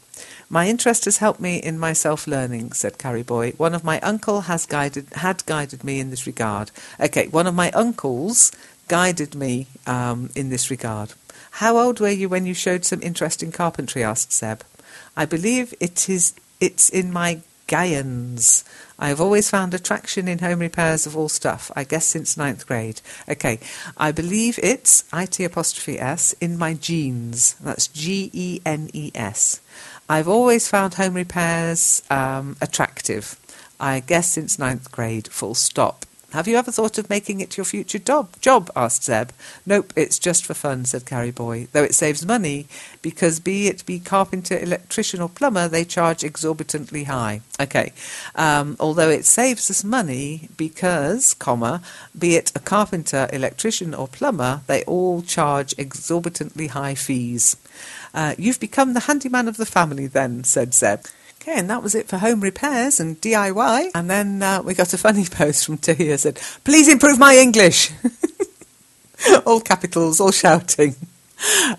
Speaker 1: My interest has helped me in my self-learning, said Carrie Boy. One of my uncles had guided me in this regard. Okay, one of my uncles guided me in this regard. How old were you when you showed some interest in carpentry? Asked Seb. I believe it's in my Gaians. I have always found attraction in home repairs of all stuff, I guess since 9th grade. Okay, I believe it's, IT''S, in my genes. That's GENES. I've always found home repairs attractive, I guess since 9th grade, full stop. Have you ever thought of making it your future job? Asked Zeb. Nope, it's just for fun, said Carrie Boy, though it saves money, because be it carpenter, electrician or plumber, they charge exorbitantly high. Okay, although it saves us money because, be it a carpenter, electrician or plumber, they all charge exorbitantly high fees. You've become the handyman of the family then, said Zeb. Okay, and that was it for home repairs and DIY. And then we got a funny post from Tahir, said, please improve my English. All capitals, all shouting.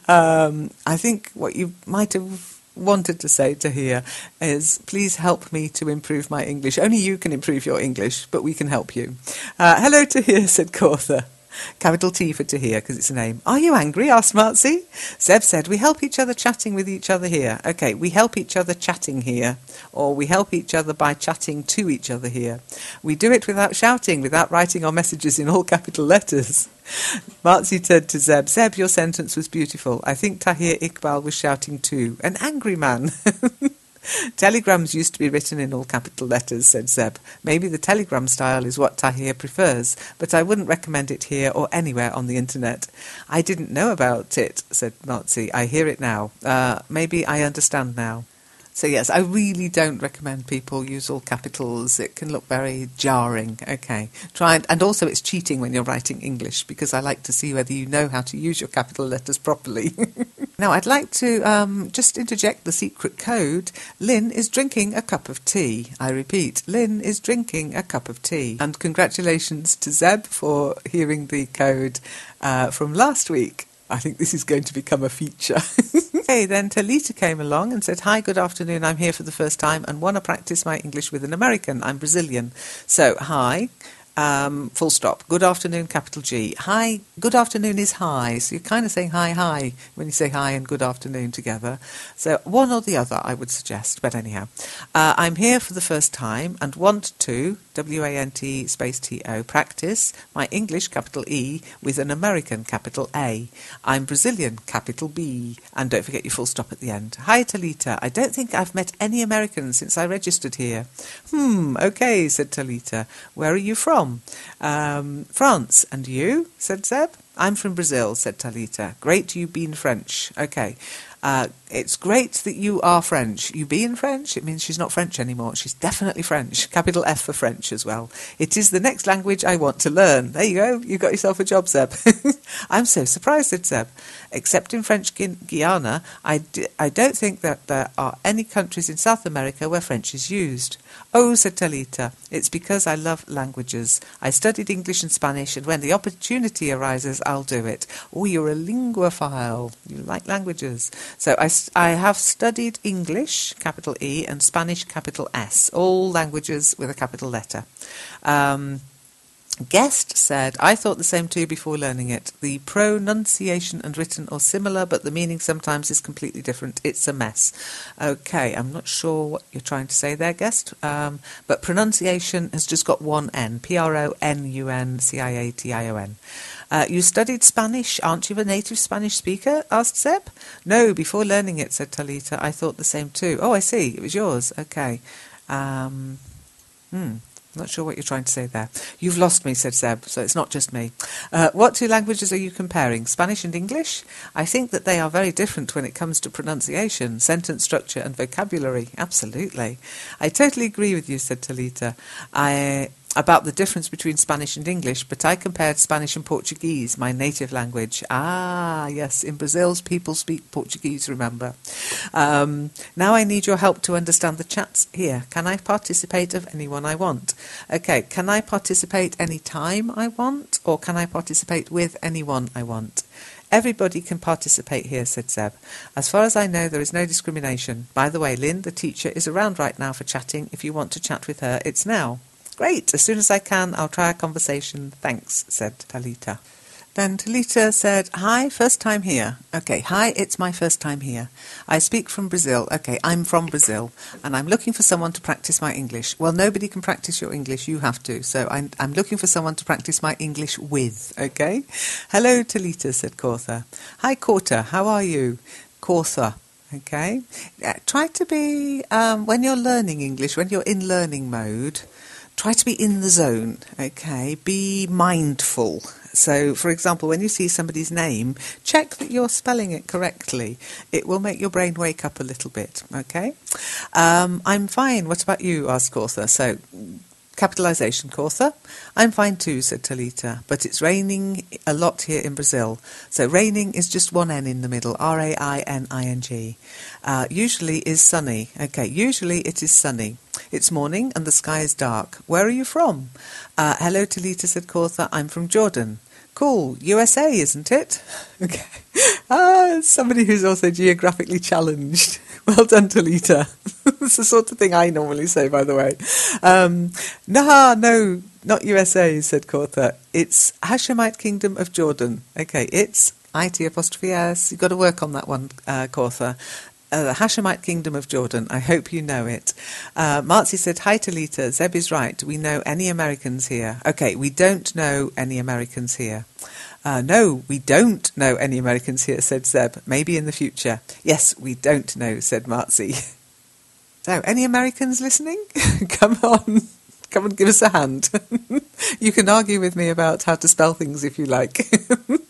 Speaker 1: I think what you might have wanted to say, Tahir, is please help me to improve my English. Only you can improve your English, but we can help you. Hello, Tahir, said Kautha. Capital T for Tahir, because it's a name. Are you angry? Asked Martsy. Zeb said, we help each other chatting with each other here. Okay, we help each other chatting here. Or we help each other by chatting to each other here. We do it without shouting, without writing our messages in all capital letters. Martsy said to Zeb, Zeb, your sentence was beautiful. I think Tahir Iqbal was shouting too. An angry man. Telegrams used to be written in all capital letters, said Zeb. Maybe the telegram style is what Tahir prefers, but I wouldn't recommend it here or anywhere on the internet. I didn't know about it, said Martsy. I hear it now. Maybe I understand now. So yes, I really don't recommend people use all capitals. It can look very jarring. Okay, try and also it's cheating when you're writing English, because I like to see whether you know how to use your capital letters properly. Now, I'd like to just interject the secret code. Lynn is drinking a cup of tea. I repeat, Lynn is drinking a cup of tea. And congratulations to Zeb for hearing the code from last week. I think this is going to become a feature. Okay, then Talita came along and said, hi, good afternoon, I'm here for the first time and want to practice my English with an American. I'm Brazilian. So, hi, full stop. Good afternoon, capital G. Hi, good afternoon is hi. So you're kind of saying hi when you say hi and good afternoon together. So one or the other, I would suggest. But anyhow, I'm here for the first time and want to, W-A-N-T space T-O, practice my English, capital E, with an American, capital A. I'm Brazilian, capital B. And don't forget your full stop at the end. Hi, Talita. I don't think I've met any Americans since I registered here. Okay, said Talita. Where are you from? France. And you? Said Zeb. I'm from Brazil, said Talita. Great, you been French. Okay. It's great that you are French. You being French? It means she's not French anymore. She's definitely French. Capital F for French as well. It is the next language I want to learn. There you go. You got yourself a job, Zeb. I'm so surprised, said Zeb. Except in French Guiana, I don't think that there are any countries in South America where French is used. Oh, said Talita, it's because I love languages. I studied English and Spanish, and when the opportunity arises, I'll do it. Oh, you're a linguophile. You like languages. So I have studied English, capital E, and Spanish, capital S, all languages with a capital letter. Guest said, I thought the same too before learning it. The pronunciation and written are similar, but the meaning sometimes is completely different. It's a mess. Okay, I'm not sure what you're trying to say there, Guest, but pronunciation has just got one N, P-R-O-N-U-N-C-I-A-T-I-O-N. You studied Spanish, aren't you a native Spanish speaker? Asked Zeb. No, before learning it, said Talita. I thought the same too. Oh, I see, it was yours. Okay. Not sure what you're trying to say there. You've lost me, said Zeb, so it's not just me. What two languages are you comparing? Spanish and English? I think that they are very different when it comes to pronunciation, sentence structure and vocabulary. Absolutely. I totally agree with you, said Talita. about the difference between Spanish and English, but I compared Spanish and Portuguese, my native language. Ah, yes, in Brazil, people speak Portuguese, remember. Now I need your help to understand the chats here. Can I participate of anyone I want? Okay, can I participate any time I want, or can I participate with anyone I want? Everybody can participate here, said Zeb. As far as I know, there is no discrimination. By the way, Lynn, the teacher, is around right now for chatting. If you want to chat with her, it's now. Great. As soon as I can, I'll try a conversation. Thanks, said Talita. Then Talita said, hi, first time here. Okay, hi, it's my first time here. I speak from Brazil. Okay, I'm from Brazil, and I'm looking for someone to practice my English. Well, nobody can practice your English, you have to. So I'm looking for someone to practice my English with, okay? Hello, Talita, said Cortha. Hi, Corta, how are you? Cortha. Okay. Try to be, when you're learning English, when you're in learning mode, try to be in the zone, okay? Be mindful. So, for example, when you see somebody's name, check that you're spelling it correctly. It will make your brain wake up a little bit, okay? I'm fine. What about you? Asked Cortha. So, capitalisation, Cortha. I'm fine too, said Talita, but it's raining a lot here in Brazil. So raining is just one N in the middle, R-A-I-N-I-N-G. Usually is sunny. Okay, usually it is sunny. It's morning and the sky is dark. Where are you from? Hello, Talita, said Cortha. I'm from Jordan. Cool. USA, isn't it? Okay. Somebody who's also geographically challenged. Well done, Talita. It's the sort of thing I normally say, by the way. No, not USA, said Cortha. It's Hashemite Kingdom of Jordan. Okay, it's IT''S. You've got to work on that one, Cortha. The Hashemite Kingdom of Jordan. I hope you know it. Marzi said, hi, Talita. Zeb is right. We know any Americans here. Okay, we don't know any Americans here. No, we don't know any Americans here, said Zeb. Maybe in the future. Yes, we don't know, said Marzi. So, any Americans listening? Come on. Come and give us a hand. You can argue with me about how to spell things if you like.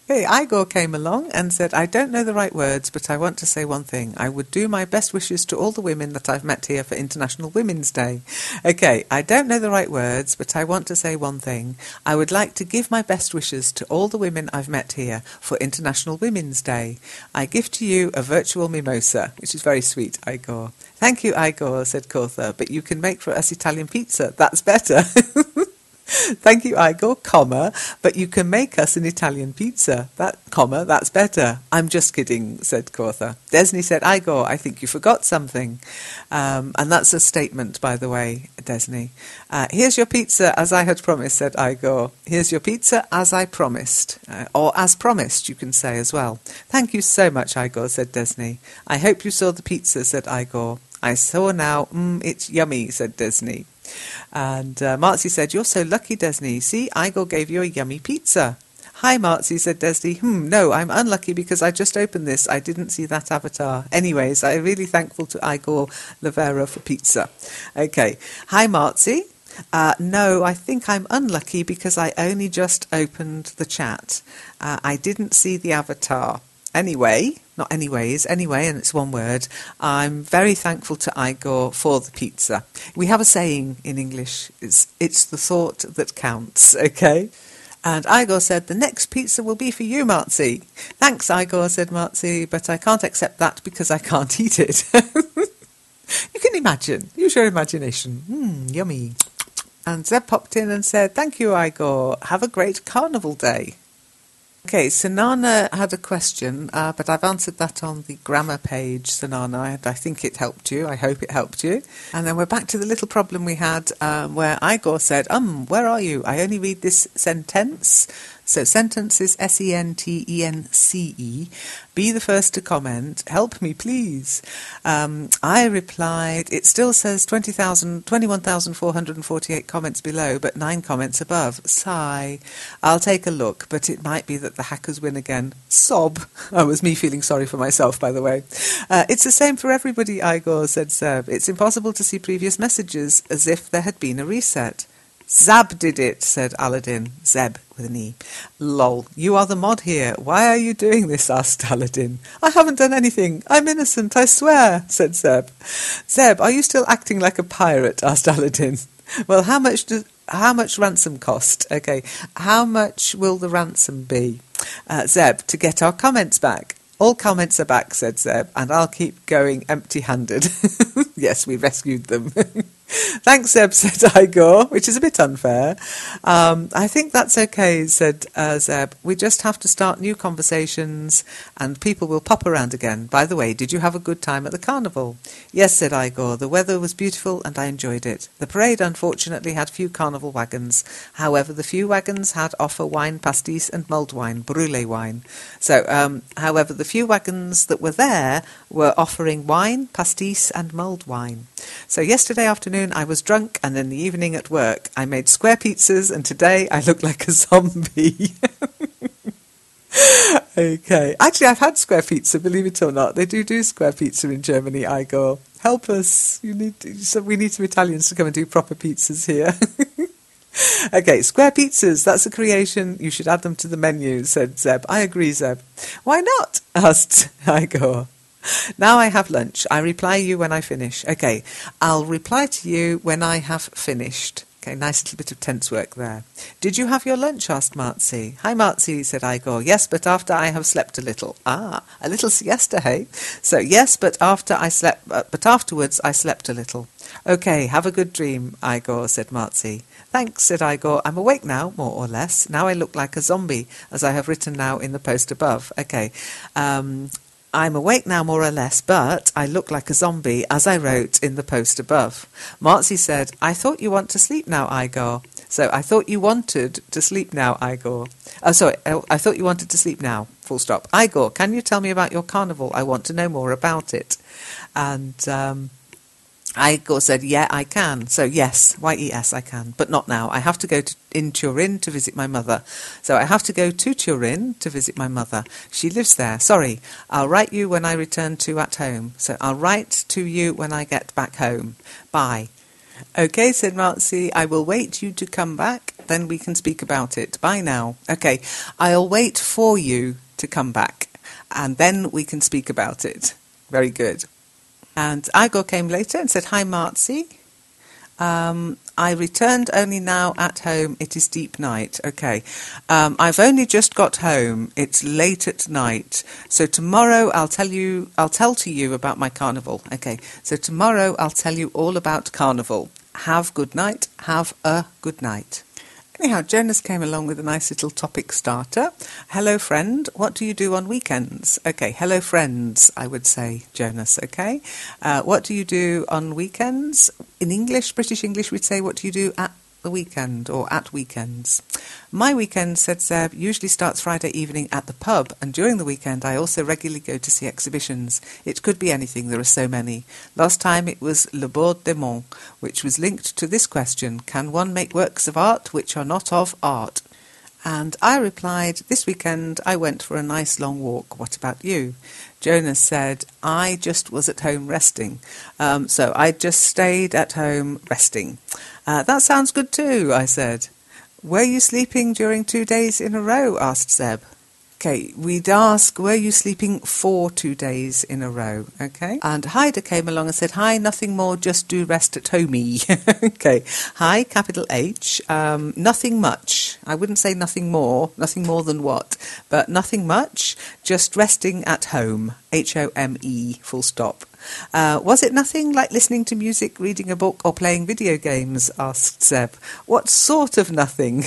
Speaker 1: Hey, Igor came along and said, I don't know the right words, but I want to say one thing. I would do my best wishes to all the women that I've met here for International Women's Day. Okay, I don't know the right words, but I want to say one thing. I would like to give my best wishes to all the women I've met here for International Women's Day. I give to you a virtual mimosa, which is very sweet, Igor. Thank you, Igor, said Cortha, but you can make for us Italian pizza. That's better. Thank you, Igor, comma, but you can make us an Italian pizza. That, comma, that's better. I'm just kidding, said Cortha. Desney said, Igor, I think you forgot something. And that's a statement, by the way, Desney. Here's your pizza as I had promised, said Igor. Here's your pizza as I promised. Or as promised, you can say as well. Thank you so much, Igor, said Desney. I hope you saw the pizza, said Igor. I saw now. It's yummy, said Desney. And Marzi said, you're so lucky, Desney. See, Igor gave you a yummy pizza. Hi, Marzi, said Desney. No, I'm unlucky because I just opened this. I didn't see that avatar. Anyways, I'm really thankful to Igor Lavera for pizza. Okay. Hi, Marzi. No, I think I'm unlucky because I only just opened the chat. I didn't see the avatar. Anyway, not anyways, anyway, and it's one word, I'm very thankful to Igor for the pizza. We have a saying in English, it's the thought that counts, okay? And Igor said, the next pizza will be for you, Marzi. Thanks, Igor, said Marzi, but I can't accept that because I can't eat it. You can imagine. Use your imagination. Yummy. And Zeb popped in and said, thank you, Igor. Have a great carnival day. Okay, Sanana had a question, but I've answered that on the grammar page, Sanana, and I think it helped you. I hope it helped you. And then we're back to the little problem we had where Igor said, where are you? I only read this sentence. So sentence is S-E-N-T-E-N-C-E. Be the first to comment. Help me, please. I replied, it still says 21,448 comments below, but 9 comments above. Sigh. I'll take a look, but it might be that the hackers win again. Sob. That was me feeling sorry for myself, by the way. It's the same for everybody, Igor, said Seb. It's impossible to see previous messages as if there had been a reset. Zab did it, said Aladdin. Zeb, with an E. Lol, you are the mod here. Why are you doing this? Asked Aladdin. I haven't done anything. I'm innocent, I swear, said Zeb. Zeb, are you still acting like a pirate? Asked Aladdin. Well, how much how much ransom cost? Okay, how much will the ransom be? Zeb, to get our comments back. All comments are back, said Zeb, and I'll keep going empty-handed. Yes, we rescued them. Thanks, Zeb, said Igor, which is a bit unfair. I think that's okay, said Zeb. We just have to start new conversations and people will pop around again. By the way, did you have a good time at the carnival? Yes, said Igor. The weather was beautiful and I enjoyed it. The parade, unfortunately, had few carnival wagons. However, the few wagons had offer wine, pastis and mulled wine, brûlée wine. So, however, the few wagons that were there were offering wine, pastis and mulled wine. So yesterday afternoon I was drunk and in the evening at work I made square pizzas and today I look like a zombie. Okay. Actually, I've had square pizza, believe it or not. They do square pizza in Germany, Igor. Help us. We need some Italians to come and do proper pizzas here. Okay, square pizzas, that's a creation. You should add them to the menu, said Zeb. I agree, Zeb. Why not? Asked Igor. Now I have lunch. I reply you when I finish. Okay, I'll reply to you when I have finished. Okay, nice little bit of tense work there. Did you have your lunch? Asked Marzi. Hi, Marzi, said Igor. Yes, but after I have slept a little. Ah, a little siesta, hey? So, yes, but afterwards I slept a little. Okay, have a good dream, Igor, said Marzi. Thanks, said Igor. I'm awake now, more or less. Now I look like a zombie, as I have written now in the post above. Okay, I'm awake now, more or less, but I look like a zombie, as I wrote in the post above. Marzi said, I thought you want to sleep now, Igor. So, I thought you wanted to sleep now, Igor. I thought you wanted to sleep now, full stop. Igor, can you tell me about your carnival? I want to know more about it. And Igor said, yeah, I can. So, yes, Y-E-S, I can, but not now. I have to go in Turin to visit my mother. So I have to go to Turin to visit my mother. She lives there. Sorry, I'll write you when I return to at home. So I'll write to you when I get back home. Bye. Okay, said Marzi, I will wait you to come back, then we can speak about it. Bye now. Okay, I'll wait for you to come back, and then we can speak about it. Very good. And Igor came later and said, hi, Marzi. I returned only now at home. It is deep night. Okay. I've only just got home. It's late at night. So tomorrow I'll tell to you about my carnival. Okay. So tomorrow I'll tell you all about carnival. Have good night. Have a good night. Anyhow, Jonas came along with a nice little topic starter. Hello, friend. What do you do on weekends? Okay, hello, friends, I would say, Jonas, okay? What do you do on weekends? In English, British English, we'd say, what do you do at the weekend or at weekends? My weekend, said Zeb, usually starts Friday evening at the pub, and during the weekend I also regularly go to see exhibitions. It could be anything, there are so many. Last time it was Le Bord des Monts, which was linked to this question, can one make works of art which are not of art? And I replied, this weekend I went for a nice long walk. What about you? Jonas said, I just was at home resting. So I just stayed at home resting. That sounds good too, I said. Were you sleeping during 2 days in a row? Asked Zeb. Okay, we'd ask, were you sleeping for 2 days in a row? Okay. And Haida came along and said, hi, nothing more, just do rest at homey. Okay. Hi, capital H. Nothing much. I wouldn't say nothing more than what, but nothing much, just resting at home. H-O-M-E, full stop. Was it nothing like listening to music, reading a book, or playing video games? Asked Zeb. What sort of nothing?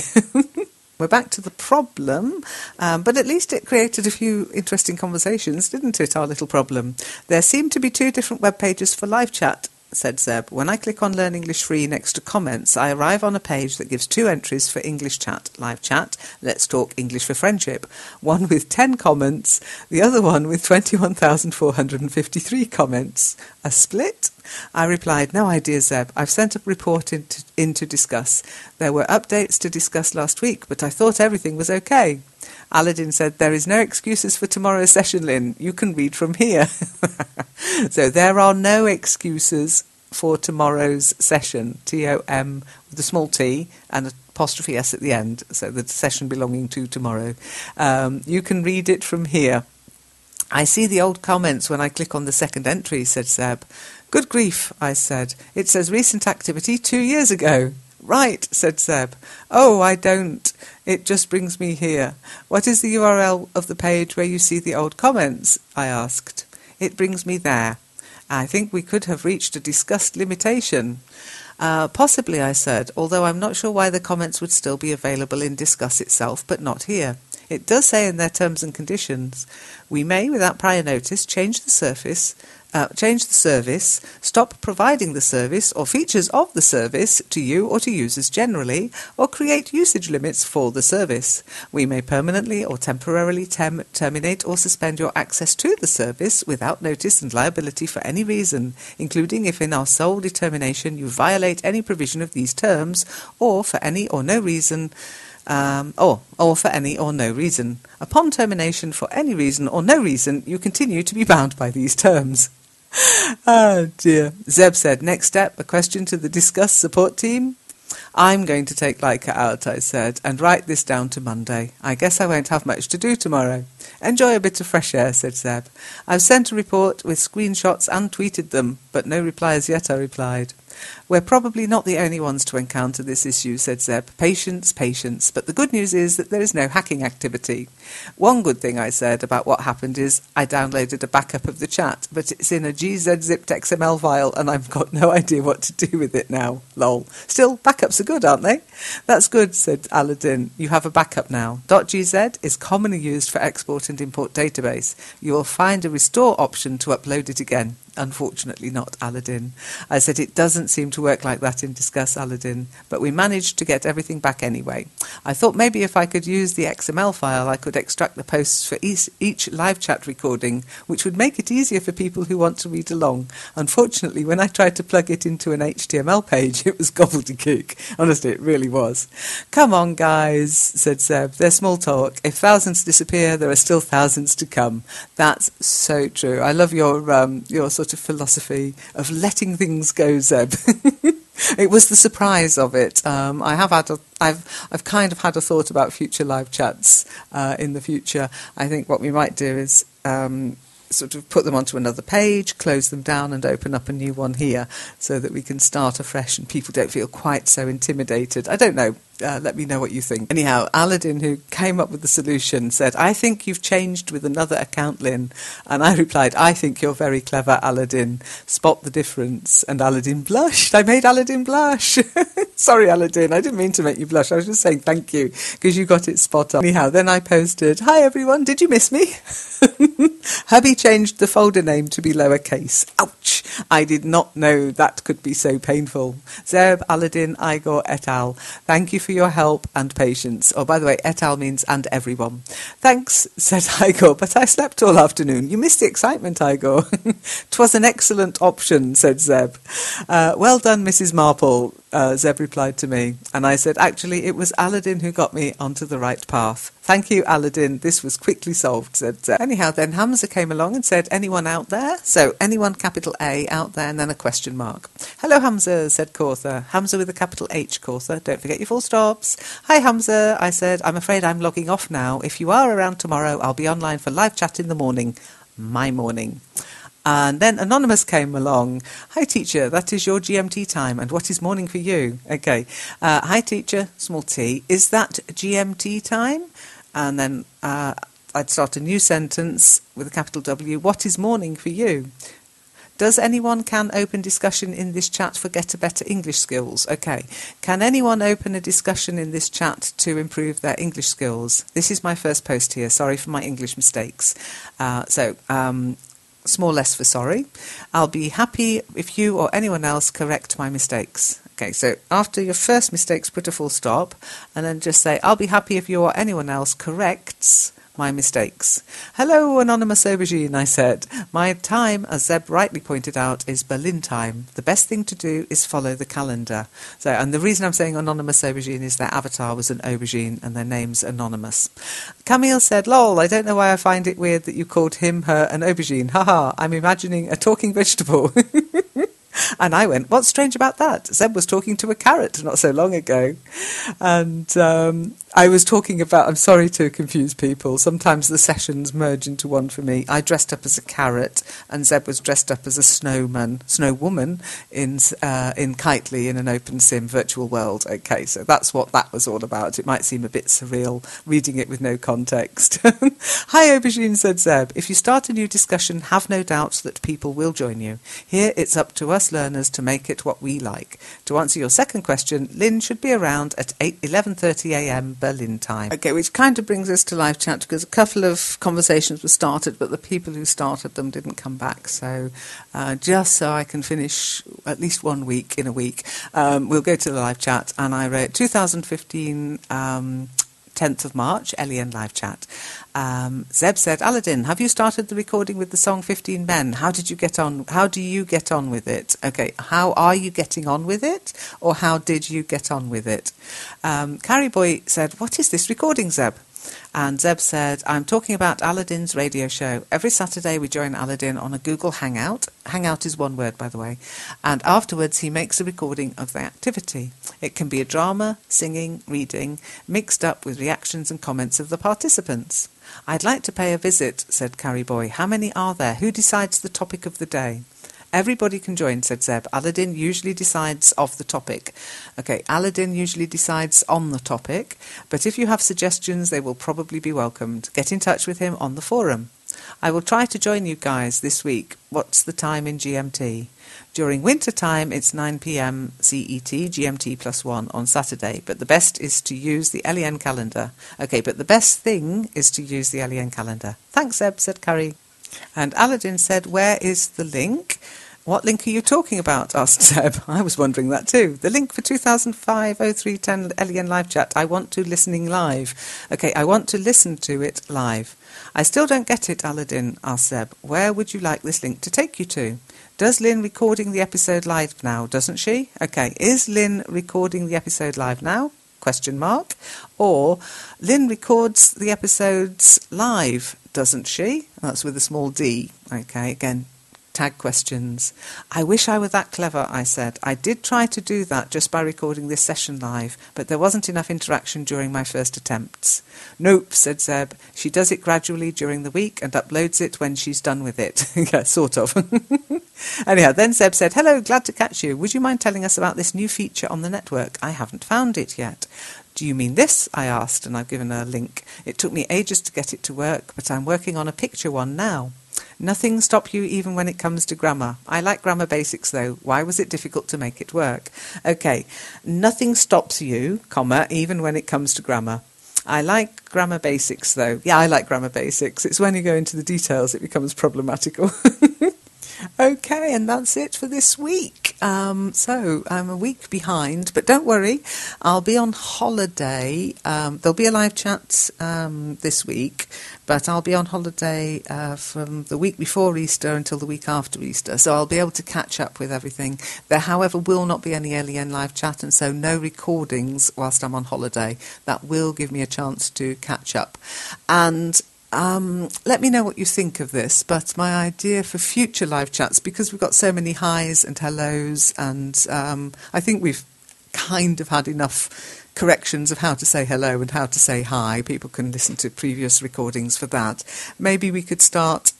Speaker 1: We're back to the problem, but at least it created a few interesting conversations, didn't it, our little problem? There seem to be 2 different web pages for live chat, said Zeb. When I click on Learn English Free next to comments, I arrive on a page that gives 2 entries for English chat, live chat, Let's Talk English for Friendship, one with 10 comments, the other one with 21,453 comments. A split? I replied, no idea, Zeb. I've sent a report in to discuss. There were updates to discuss last week, but I thought everything was okay. Aladdin said, there is no excuses for tomorrow's session, Lynn. You can read from here. So there are no excuses for tomorrow's session. T-O-M with a small t and apostrophe s at the end. So the session belonging to tomorrow. You can read it from here. I see the old comments when I click on the second entry, said Zeb. Good grief, I said. It says recent activity 2 years ago. Right, said Zeb. Oh, I don't. It just brings me here. What is the URL of the page where you see the old comments? I asked. It brings me there. I think we could have reached a discussed limitation. Possibly, I said, although I'm not sure why the comments would still be available in Discuss itself, but not here. It does say in their terms and conditions, we may, without prior notice, change the service, stop providing the service or features of the service to you or to users generally, or create usage limits for the service. We may permanently or temporarily terminate or suspend your access to the service without notice and liability for any reason, including if in our sole determination you violate any provision of these terms, or for any or no reason. Or for any or no reason. Upon termination for any reason or no reason, you continue to be bound by these terms. Oh dear. Zeb said, next step, a question to the Discuss support team. I'm going to take Leica out, I said, and write this down to Monday. I guess I won't have much to do tomorrow. Enjoy a bit of fresh air, said Zeb. I've sent a report with screenshots and tweeted them, but no replies yet, I replied. We're probably not the only ones to encounter this issue, said Zeb. Patience, patience. But the good news is that there is no hacking activity. One good thing I said about what happened is I downloaded a backup of the chat, but it's in a GZ-zipped XML file and I've got no idea what to do with it now. Lol. Still, backups are good, aren't they? That's good, said Aladdin. You have a backup now. .gz is commonly used for export and import database. You will find a restore option to upload it again. Unfortunately not, Aladdin. I said it doesn't seem to work like that in Discuss, Aladdin, but we managed to get everything back anyway. I thought maybe if I could use the XML file, I could extract the posts for each live chat recording, which would make it easier for people who want to read along. Unfortunately, when I tried to plug it into an HTML page, it was gobbledygook. Honestly, it really was. Come on, guys, said Zeb. They're small talk. If thousands disappear, there are still thousands to come. That's so true. I love your sort of philosophy of letting things go, Zeb. It was the surprise of it. I've kind of had a thought about future live chats in the future. I think what we might do is sort of put them onto another page, close them down and open up a new one here so that we can start afresh and people don't feel quite so intimidated. I don't know. Let me know what you think. Anyhow, Aladdin, who came up with the solution, said, I think you've changed with another account, Lynn. And I replied, I think you're very clever, Aladdin. Spot the difference. And Aladdin blushed. I made Aladdin blush. Sorry, Aladdin, I didn't mean to make you blush. I was just saying thank you because you got it spot on. Anyhow, then I posted, hi everyone, did you miss me? Hubby changed the folder name to be lowercase. Ouch! I did not know that could be so painful. Zeb, Aladdin, Igor, et al. Thank you for your help and patience. Oh, by the way, et al means and everyone. Thanks, said Igor, but I slept all afternoon. You missed the excitement, Igor. 'Twas an excellent option, said Zeb. Well done, Mrs. Marple, Zeb replied to me. And I said, actually, it was Aladdin who got me onto the right path. Thank you, Aladdin. This was quickly solved, said Zeb. Anyhow, then Hamza came along and said, anyone out there? So, anyone capital A out there and then a question mark. Hello, Hamza, said Cortha. Hamza with a capital H, Cortha. Don't forget your full stops. Hi, Hamza, I said. I'm afraid I'm logging off now. If you are around tomorrow, I'll be online for live chat in the morning. My morning. And then Anonymous came along. Hi, teacher, that is your GMT time. And what is morning for you? Okay. Hi, teacher, small t. Is that GMT time? And then I'd start a new sentence with a capital W. What is morning for you? Does anyone can open discussion in this chat for Get a Better English Skills? Okay. Can anyone open a discussion in this chat to improve their English skills? This is my first post here. Sorry for my English mistakes. Small s for sorry. I'll be happy if you or anyone else correct my mistakes. Okay, so after your first mistakes, put a full stop and then just say, I'll be happy if you or anyone else corrects my mistakes. Hello, Anonymous Aubergine, I said. My time, as Zeb rightly pointed out, is Berlin time. The best thing to do is follow the calendar. So, and the reason I'm saying Anonymous Aubergine is their avatar was an aubergine and their name's Anonymous. Camille said, lol, I don't know why I find it weird that you called him, her, an aubergine. Haha, I'm imagining a talking vegetable. And I went, what's strange about that? Zeb was talking to a carrot not so long ago. And I was talking about, I'm sorry to confuse people, sometimes the sessions merge into one for me. I dressed up as a carrot and Zeb was dressed up as a snowwoman in Kitely in an open sim virtual world. Okay, so that's what that was all about. It might seem a bit surreal reading it with no context. Hi Aubergine, said Zeb. If you start a new discussion, have no doubt that people will join you. Here it's up to us learners to make it what we like. To answer your second question, Lynn should be around at 11:30 a.m. Berlin time. Okay, which kind of brings us to live chat because a couple of conversations were started, but the people who started them didn't come back. So just so I can finish at least 1 week in a week, we'll go to the live chat. And I wrote 2015 10th of March, LEN live chat. Zeb said, Aladdin, have you started the recording with the song 15 Men? How did you get on? How do you get on with it? Okay, how are you getting on with it? Or how did you get on with it? Carrie Boy said, what is this recording, Zeb? And Zeb said, I'm talking about Aladdin's radio show. Every Saturday we join Aladdin on a Google Hangout. Hangout is one word, by the way. And afterwards he makes a recording of the activity. It can be a drama, singing, reading, mixed up with reactions and comments of the participants. I'd like to pay a visit, said Carrie Boy. How many are there? Who decides the topic of the day? Everybody can join, said Zeb. Aladdin usually decides of the topic. Okay, Aladdin usually decides on the topic, but if you have suggestions, they will probably be welcomed. Get in touch with him on the forum. I will try to join you guys this week. What's the time in GMT? During winter time, it's 9 p.m. CET, GMT +1 on Saturday, but the best is to use the LEN calendar. Okay, but the best thing is to use the LEN calendar. Thanks, Zeb, said Carrie. And Aladdin said, where is the link? What link are you talking about? Asked Zeb. I was wondering that too. The link for 2005-0310 LEN live chat. I want to listening live. Okay, I want to listen to it live. I still don't get it, Aladdin, asked Zeb. Where would you like this link to take you to? Does Lynn recording the episode live now, doesn't she? Okay, is Lynn recording the episode live now? Question mark. Or Lynn records the episodes live, doesn't she? That's with a small d. Okay, again, tag questions. I wish I were that clever, I said. I did try to do that just by recording this session live, but there wasn't enough interaction during my first attempts. Nope, said Zeb. She does it gradually during the week and uploads it when she's done with it. Yeah, sort of. Anyhow, then Zeb said, hello, glad to catch you. Would you mind telling us about this new feature on the network? I haven't found it yet. Do you mean this? I asked, and I've given her a link. It took me ages to get it to work, but I'm working on a picture one now. Nothing stop you even when it comes to grammar. I like grammar basics though. Why was it difficult to make it work? Okay, nothing stops you, comma, even when it comes to grammar. I like grammar basics though. Yeah, I like grammar basics. It's when you go into the details it becomes problematical. Okay, and that's it for this week. So I'm a week behind, but don't worry, I'll be on holiday. There'll be a live chat this week, but I'll be on holiday from the week before Easter until the week after Easter, so I'll be able to catch up with everything. There, however, will not be any LEN live chat, and so no recordings whilst I'm on holiday. That will give me a chance to catch up. And let me know what you think of this, but my idea for future live chats, because we've got so many highs and hellos, and I think we've kind of had enough corrections of how to say hello and how to say hi. People can listen to previous recordings for that. Maybe we could start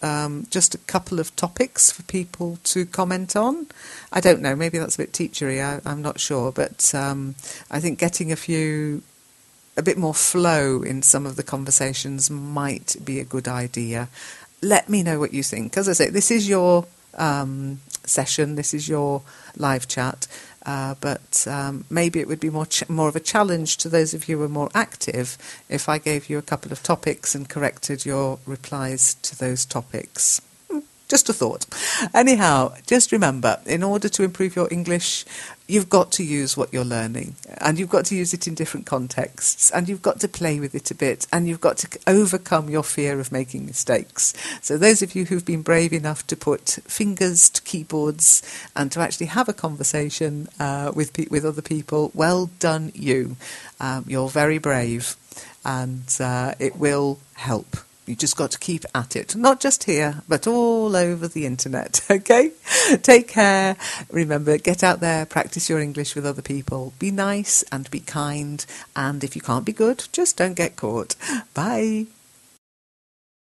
Speaker 1: just a couple of topics for people to comment on. I don't know, maybe that's a bit teachery, I'm not sure, but I think getting a bit more flow in some of the conversations might be a good idea. Let me know what you think. As I say, this is your session, this is your live chat, but maybe it would be more of a challenge to those of you who are more active if I gave you a couple of topics and corrected your replies to those topics. Just a thought. Anyhow, just remember, in order to improve your English, you've got to use what you're learning, and you've got to use it in different contexts, and you've got to play with it a bit, and you've got to overcome your fear of making mistakes. So those of you who've been brave enough to put fingers to keyboards and to actually have a conversation with other people, well done you. You're very brave, and it will help. You just got to keep at it, not just here, but all over the internet, okay? Take care. Remember, get out there, practice your English with other people. Be nice and be kind, and if you can't be good, just don't get caught. Bye.